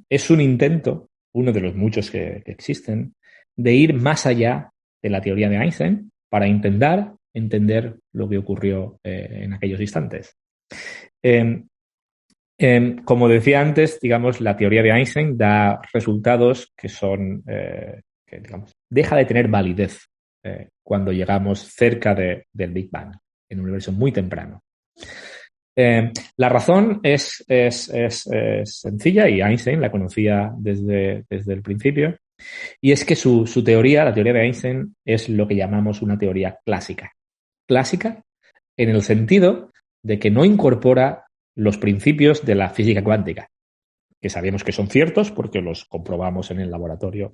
[SPEAKER 2] Es un intento, uno de los muchos que existen, de ir más allá de la teoría de Einstein para intentar entender lo que ocurrió en aquellos instantes. Como decía antes, digamos, la teoría de Einstein da resultados que son, que, digamos, deja de tener validez cuando llegamos cerca del Big Bang, en un universo muy temprano. La razón es sencilla y Einstein la conocía desde el principio, y es que su teoría, la teoría de Einstein, es lo que llamamos una teoría clásica. Clásica en el sentido de que no incorpora los principios de la física cuántica, que sabemos que son ciertos porque los comprobamos en el laboratorio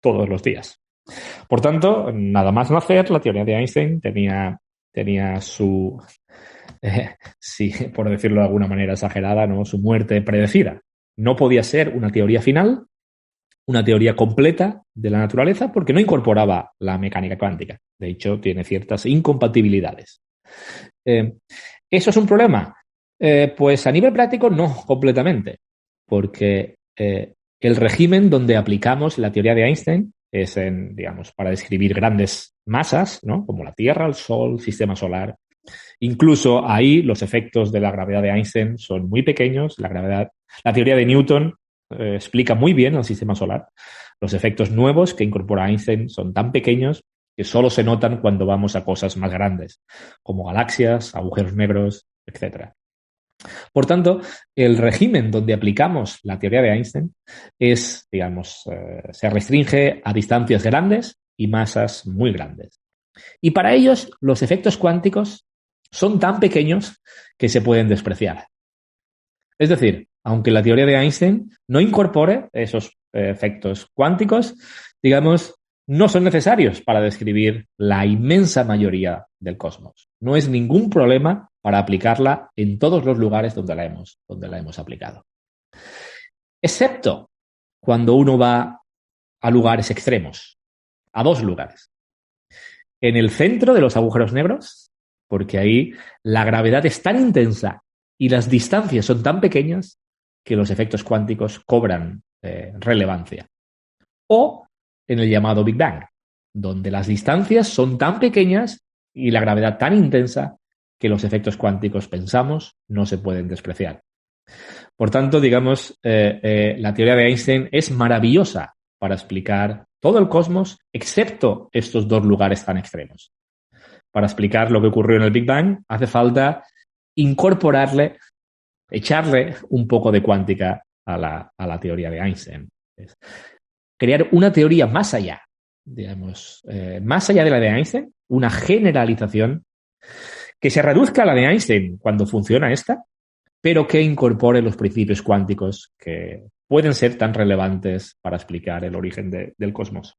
[SPEAKER 2] todos los días. Por tanto, nada más nacer, la teoría de Einstein tenía su, sí, por decirlo de alguna manera exagerada, ¿no?, su muerte predecida. No podía ser una teoría final, una teoría completa de la naturaleza, porque no incorporaba la mecánica cuántica. De hecho, tiene ciertas incompatibilidades. ¿Eso es un problema? Pues a nivel práctico no completamente, porque el régimen donde aplicamos la teoría de Einstein es digamos, para describir grandes masas, ¿no?, como la Tierra, el Sol, el sistema solar. Incluso ahí los efectos de la gravedad de Einstein son muy pequeños. La teoría de Newton explica muy bien el sistema solar. Los efectos nuevos que incorpora Einstein son tan pequeños que solo se notan cuando vamos a cosas más grandes, como galaxias, agujeros negros, etc. Por tanto, el régimen donde aplicamos la teoría de Einstein es, digamos, se restringe a distancias grandes y masas muy grandes. Y para ellos, los efectos cuánticos son tan pequeños que se pueden despreciar. Es decir, aunque la teoría de Einstein no incorpore esos efectos cuánticos, digamos, no son necesarios para describir la inmensa mayoría del cosmos. No es ningún problema para aplicarla en todos los lugares donde la hemos aplicado. Excepto cuando uno va a lugares extremos, a dos lugares. En el centro de los agujeros negros, porque ahí la gravedad es tan intensa y las distancias son tan pequeñas que los efectos cuánticos cobran relevancia. O en el llamado Big Bang, donde las distancias son tan pequeñas y la gravedad tan intensa que los efectos cuánticos, pensamos, no se pueden despreciar. Por tanto, digamos, la teoría de Einstein es maravillosa para explicar todo el cosmos, excepto estos dos lugares tan extremos. Para explicar lo que ocurrió en el Big Bang, hace falta incorporarle, echarle un poco de cuántica a la teoría de Einstein. Crear una teoría más allá, digamos, más allá de la de Einstein, una generalización que se reduzca a la de Einstein cuando funciona esta, pero que incorpore los principios cuánticos que pueden ser tan relevantes para explicar el origen del cosmos.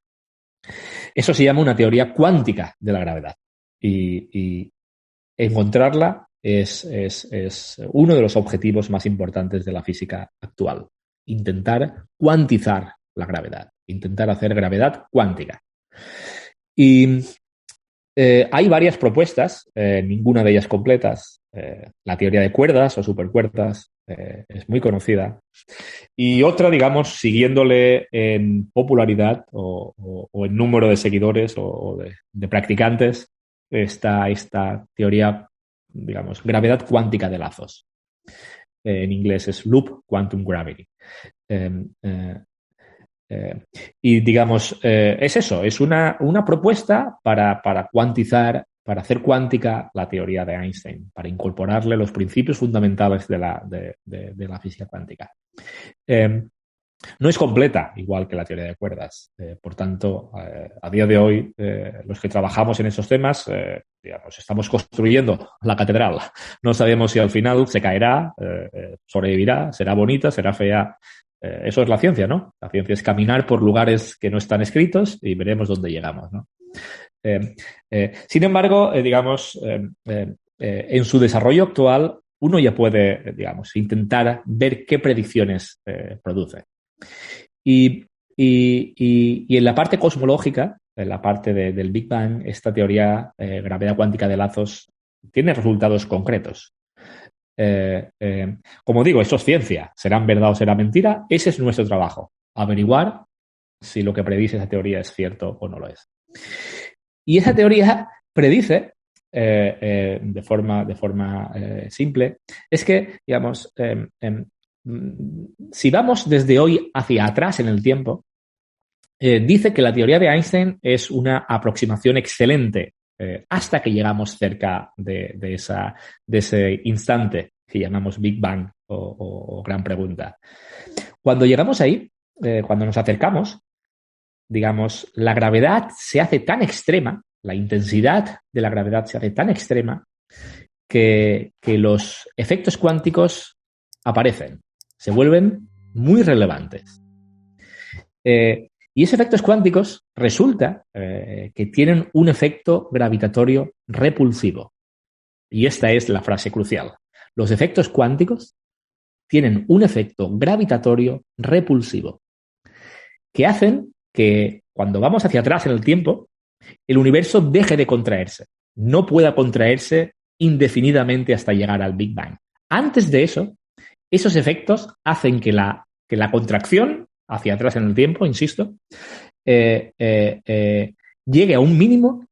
[SPEAKER 2] Eso se llama una teoría cuántica de la gravedad. Y encontrarla es uno de los objetivos más importantes de la física actual. Intentar cuantizar la gravedad, intentar hacer gravedad cuántica. Y hay varias propuestas, ninguna de ellas completas. La teoría de cuerdas o supercuerdas es muy conocida. Y otra, digamos, siguiéndole en popularidad o en número de seguidores o de practicantes, está esta teoría, digamos, gravedad cuántica de lazos. En inglés es Loop Quantum Gravity. Y digamos, es eso, es una propuesta para cuantizar, para hacer cuántica la teoría de Einstein, para incorporarle los principios fundamentales de la física cuántica. No es completa, igual que la teoría de cuerdas. Por tanto, a día de hoy, los que trabajamos en esos temas, digamos, estamos construyendo la catedral. No sabemos si al final se caerá, sobrevivirá, será bonita, será fea. Eso es la ciencia, ¿no? La ciencia es caminar por lugares que no están escritos y veremos dónde llegamos, ¿no? Sin embargo, digamos, en su desarrollo actual, uno ya puede, digamos, intentar ver qué predicciones produce. Y en la parte cosmológica, en la parte del Big Bang, esta teoría, gravedad cuántica de lazos, tiene resultados concretos. Como digo, eso es ciencia. ¿Serán verdad o será mentira? Ese es nuestro trabajo. Averiguar si lo que predice esa teoría es cierto o no lo es. Y esa teoría predice, de forma simple, es que, digamos, si vamos desde hoy hacia atrás en el tiempo, dice que la teoría de Einstein es una aproximación excelente hasta que llegamos cerca de ese instante que llamamos Big Bang o gran pregunta. Cuando llegamos ahí, cuando nos acercamos, digamos, la gravedad se hace tan extrema, la intensidad de la gravedad se hace tan extrema que los efectos cuánticos aparecen, se vuelven muy relevantes. Y esos efectos cuánticos resulta que tienen un efecto gravitatorio repulsivo. Y esta es la frase crucial. Los efectos cuánticos tienen un efecto gravitatorio repulsivo que hacen que cuando vamos hacia atrás en el tiempo, el universo deje de contraerse. No pueda contraerse indefinidamente hasta llegar al Big Bang. Antes de eso, esos efectos hacen que la contracción hacia atrás en el tiempo, insisto, llegue a un mínimo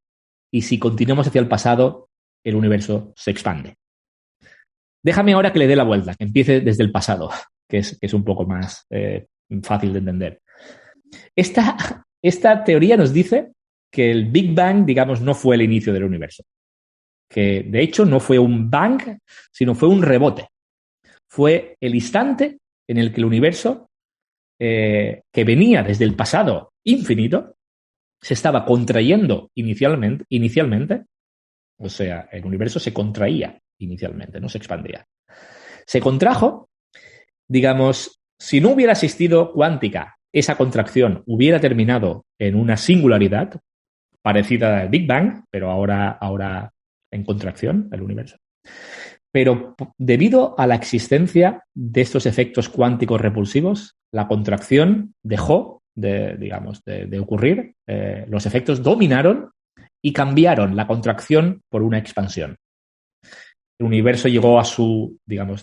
[SPEAKER 2] y si continuamos hacia el pasado, el universo se expande. Déjame ahora que le dé la vuelta, que empiece desde el pasado, que es un poco más fácil de entender. Esta teoría nos dice que el Big Bang, digamos, no fue el inicio del universo. Que, de hecho, no fue un bang, sino fue un rebote. Fue el instante en el que el universo, que venía desde el pasado infinito, se estaba contrayendo inicialmente. O sea, el universo se contraía inicialmente, no se expandía. Se contrajo, digamos, si no hubiera existido cuántica, esa contracción hubiera terminado en una singularidad parecida al Big Bang, pero ahora en contracción, el universo. Pero debido a la existencia de estos efectos cuánticos repulsivos, la contracción dejó de ocurrir, los efectos dominaron y cambiaron la contracción por una expansión. El universo llegó a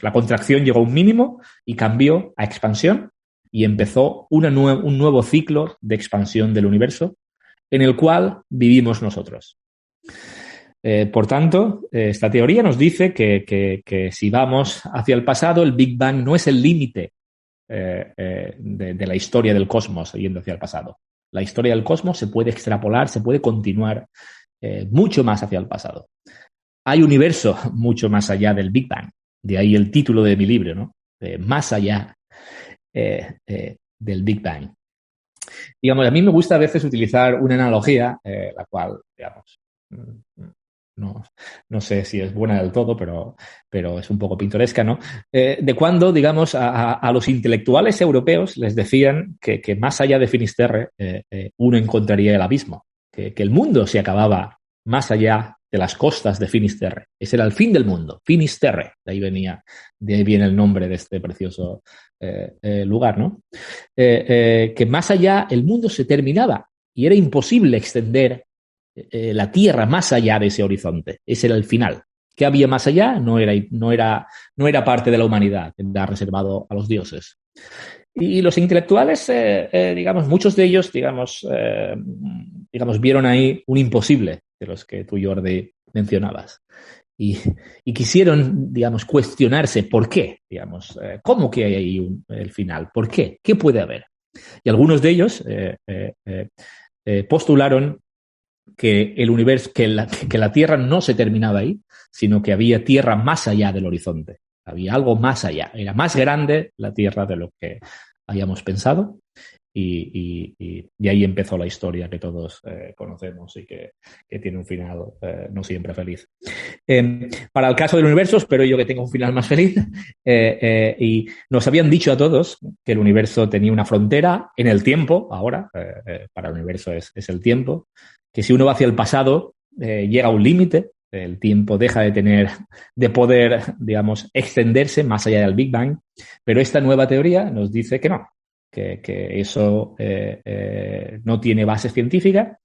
[SPEAKER 2] la contracción llegó a un mínimo y cambió a expansión y empezó un nuevo ciclo de expansión del universo en el cual vivimos nosotros. Por tanto, esta teoría nos dice que si vamos hacia el pasado, el Big Bang no es el límite de la historia del cosmos yendo hacia el pasado. La historia del cosmos se puede extrapolar, se puede continuar mucho más hacia el pasado. Hay universo mucho más allá del Big Bang. De ahí el título de mi libro, ¿no? Más allá del Big Bang. Digamos, a mí me gusta a veces utilizar una analogía, la cual, digamos, no sé si es buena del todo, pero es un poco pintoresca, ¿no? De cuando, digamos, a los intelectuales europeos les decían que más allá de Finisterre uno encontraría el abismo, que el mundo se acababa más allá de las costas de Finisterre. Ese era el fin del mundo, Finisterre. De ahí viene el nombre de este precioso lugar, ¿no? Que más allá el mundo se terminaba y era imposible extender la Tierra más allá de ese horizonte. Ese era el final. ¿Qué había más allá? No era parte de la humanidad, era reservado a los dioses. Y los intelectuales, digamos, muchos de ellos, digamos, vieron ahí un imposible de los que tú, Jordi, mencionabas. Y quisieron, digamos, cuestionarse por qué, digamos, cómo que hay ahí el final, por qué, qué puede haber. Y algunos de ellos postularon que el universo, que la Tierra no se terminaba ahí, sino que había Tierra más allá del horizonte. Había algo más allá. Era más grande la Tierra de lo que habíamos pensado y ahí empezó la historia que todos conocemos y que tiene un final no siempre feliz. Para el caso del universo, espero yo que tenga un final más feliz. Y nos habían dicho a todos que el universo tenía una frontera en el tiempo, ahora, para el universo es el tiempo, que si uno va hacia el pasado, llega a un límite, el tiempo deja de poder, digamos, extenderse más allá del Big Bang, pero esta nueva teoría nos dice que no, que eso no tiene base científica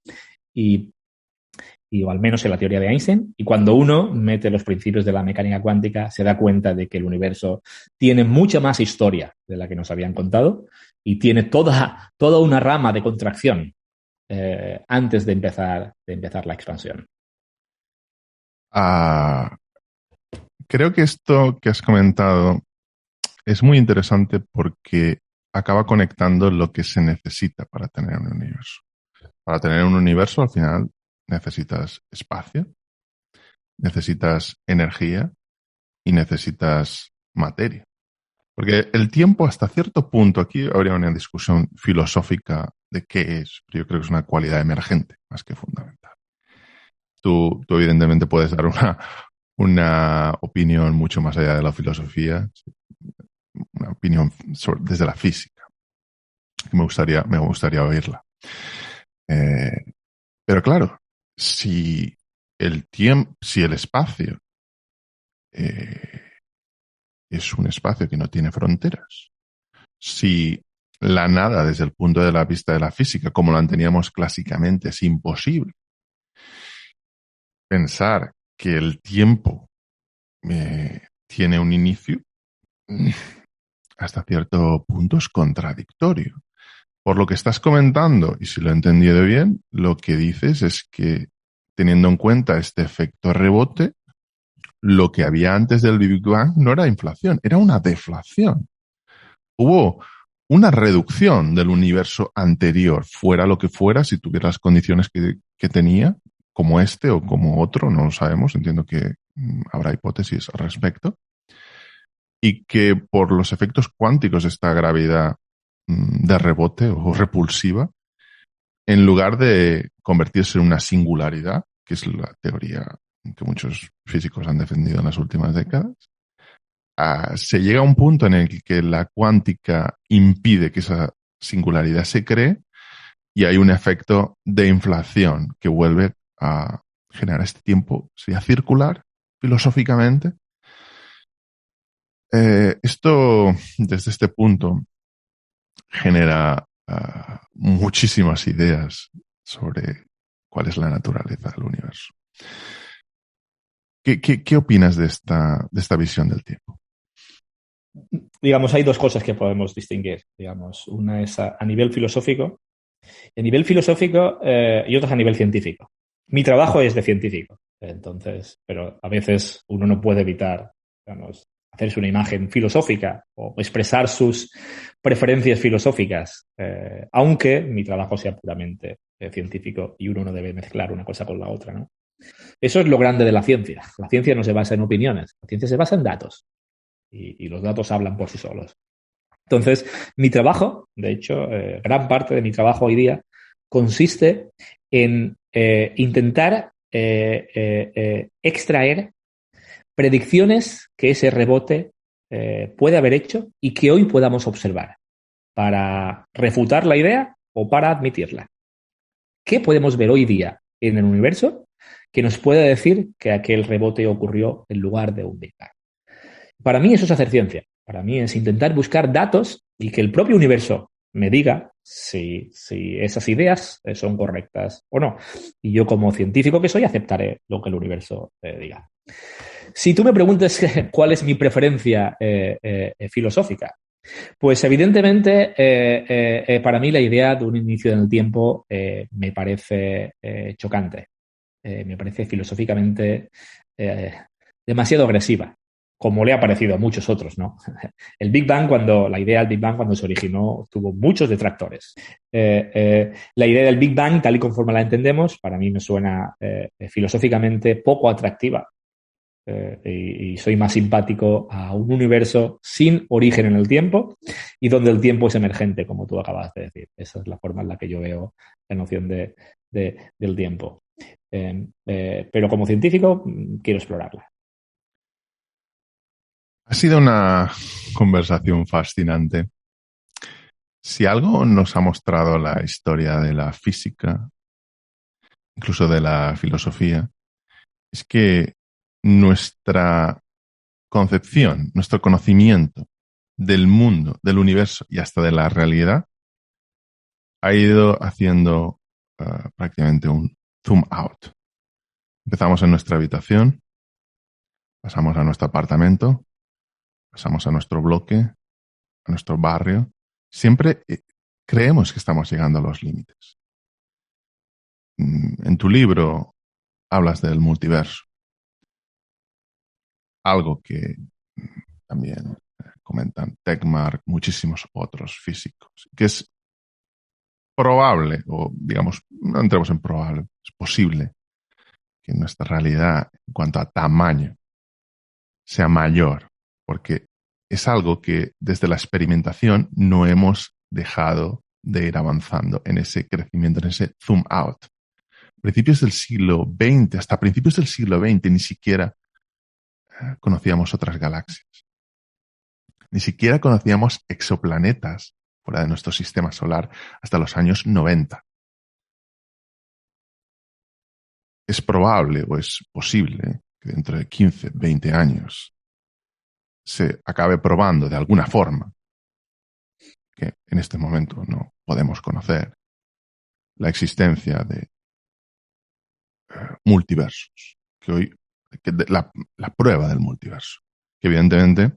[SPEAKER 2] o al menos en la teoría de Einstein, y cuando uno mete los principios de la mecánica cuántica se da cuenta de que el universo tiene mucha más historia de la que nos habían contado y tiene toda una rama de contracción antes de empezar la expansión.
[SPEAKER 1] Creo que esto que has comentado es muy interesante porque acaba conectando lo que se necesita para tener un universo. Para tener un universo, al final, necesitas espacio, necesitas energía y necesitas materia. Porque el tiempo, hasta cierto punto, aquí habría una discusión filosófica de qué es, pero yo creo que es una cualidad emergente más que fundamental. Tú evidentemente puedes dar una opinión mucho más allá de la filosofía, una opinión desde la física. Me gustaría oírla. Pero claro, si el espacio es un espacio que no tiene fronteras, si la nada desde el punto de la vista de la física, como la entendíamos clásicamente, es imposible, pensar que el tiempo tiene un inicio, hasta cierto punto es contradictorio. Por lo que estás comentando, y si lo he entendido bien, lo que dices es que, teniendo en cuenta este efecto rebote, lo que había antes del Big Bang no era inflación, era una deflación. Hubo una reducción del universo anterior, fuera lo que fuera, si tuviera las condiciones que tenía, como este o como otro, no lo sabemos, entiendo que habrá hipótesis al respecto, y que por los efectos cuánticos de esta gravedad de rebote o repulsiva, en lugar de convertirse en una singularidad, que es la teoría que muchos físicos han defendido en las últimas décadas, se llega a un punto en el que la cuántica impide que esa singularidad se cree y hay un efecto de inflación que vuelve a generar este tiempo, sería circular, filosóficamente. Esto, desde este punto, genera muchísimas ideas sobre cuál es la naturaleza del universo. ¿Qué opinas de esta visión del tiempo?
[SPEAKER 2] Digamos, hay dos cosas que podemos distinguir. Digamos, una es a nivel filosófico, y otra es a nivel científico. Mi trabajo es de científico, entonces, pero a veces uno no puede evitar, digamos, hacerse una imagen filosófica o expresar sus preferencias filosóficas, aunque mi trabajo sea puramente científico y uno no debe mezclar una cosa con la otra, ¿no? Eso es lo grande de la ciencia. La ciencia no se basa en opiniones, la ciencia se basa en datos y los datos hablan por sí solos. Entonces, mi trabajo, de hecho, gran parte de mi trabajo hoy día consiste en intentar extraer predicciones que ese rebote puede haber hecho y que hoy podamos observar para refutar la idea o para admitirla. ¿Qué podemos ver hoy día en el universo que nos pueda decir que aquel rebote ocurrió en lugar de un Big Bang? Para mí eso es hacer ciencia. Para mí es intentar buscar datos y que el propio universo me diga si esas ideas son correctas o no. Y yo, como científico que soy, aceptaré lo que el universo diga. Si tú me preguntas cuál es mi preferencia filosófica, pues evidentemente para mí la idea de un inicio en el tiempo me parece chocante. Me parece filosóficamente demasiado agresiva, como le ha parecido a muchos otros, ¿no? La idea del Big Bang, cuando se originó, tuvo muchos detractores. La idea del Big Bang, tal y conforme la entendemos, para mí me suena filosóficamente poco atractiva. y soy más simpático a un universo sin origen en el tiempo y donde el tiempo es emergente, como tú acabas de decir. Esa es la forma en la que yo veo la noción del tiempo. Pero como científico quiero explorarla.
[SPEAKER 1] Ha sido una conversación fascinante. Si algo nos ha mostrado la historia de la física, incluso de la filosofía, es que nuestra concepción, nuestro conocimiento del mundo, del universo y hasta de la realidad ha ido haciendo prácticamente un zoom out. Empezamos en nuestra habitación, pasamos a nuestro apartamento, pasamos a nuestro bloque, a nuestro barrio. Siempre creemos que estamos llegando a los límites. En tu libro hablas del multiverso, algo que también comentan Tegmark, muchísimos otros físicos, que es probable, o digamos, no entremos en probable, es posible que nuestra realidad en cuanto a tamaño sea mayor, porque es algo que desde la experimentación no hemos dejado de ir avanzando en ese crecimiento, en ese zoom out. Principios del siglo XX, hasta principios del siglo XX, ni siquiera conocíamos otras galaxias. Ni siquiera conocíamos exoplanetas fuera de nuestro sistema solar hasta los años 90. Es probable o es posible que dentro de 15, 20 años se acabe probando de alguna forma, que en este momento no podemos conocer, la existencia de multiversos, la prueba del multiverso, que evidentemente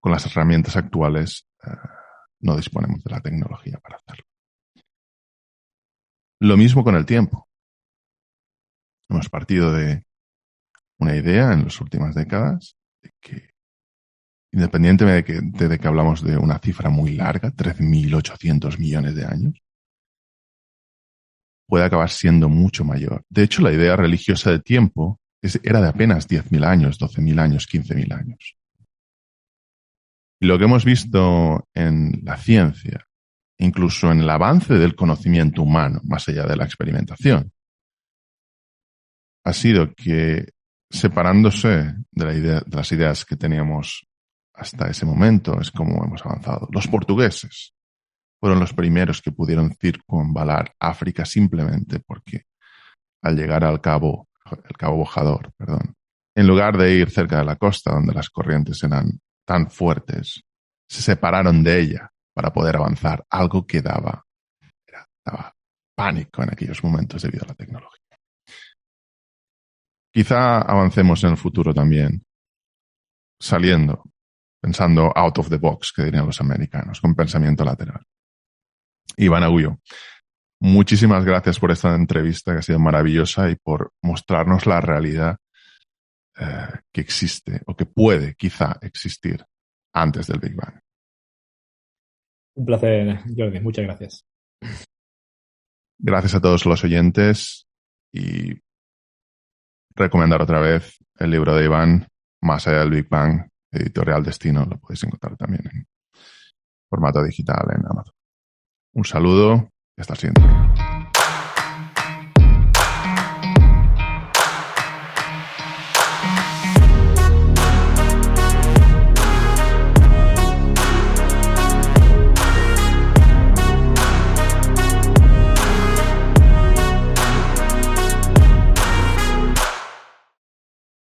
[SPEAKER 1] con las herramientas actuales no disponemos de la tecnología para hacerlo. Lo mismo con el tiempo. Hemos partido de una idea en las últimas décadas de que, independientemente de que hablamos de una cifra muy larga, 13.800 millones de años, puede acabar siendo mucho mayor. De hecho, la idea religiosa de tiempo era de apenas 10.000 años, 12.000 años, 15.000 años. Y lo que hemos visto en la ciencia, incluso en el avance del conocimiento humano, más allá de la experimentación, ha sido que, separándose de las ideas que teníamos hasta ese momento, es como hemos avanzado. Los portugueses fueron los primeros que pudieron circunvalar África simplemente porque al llegar al el Cabo Bojador, en lugar de ir cerca de la costa donde las corrientes eran tan fuertes, se separaron de ella para poder avanzar, algo que daba pánico en aquellos momentos debido a la tecnología. Quizá avancemos en el futuro también, pensando out of the box, que dirían los americanos, con pensamiento lateral. Iván Agulló, muchísimas gracias por esta entrevista que ha sido maravillosa y por mostrarnos la realidad que existe o que puede quizá existir antes del Big Bang.
[SPEAKER 2] Un placer, Jordi. Muchas gracias.
[SPEAKER 1] Gracias a todos los oyentes y recomendar otra vez el libro de Iván, Más allá del Big Bang, Editorial Destino. Lo podéis encontrar también en formato digital en Amazon. Un saludo y hasta el siguiente.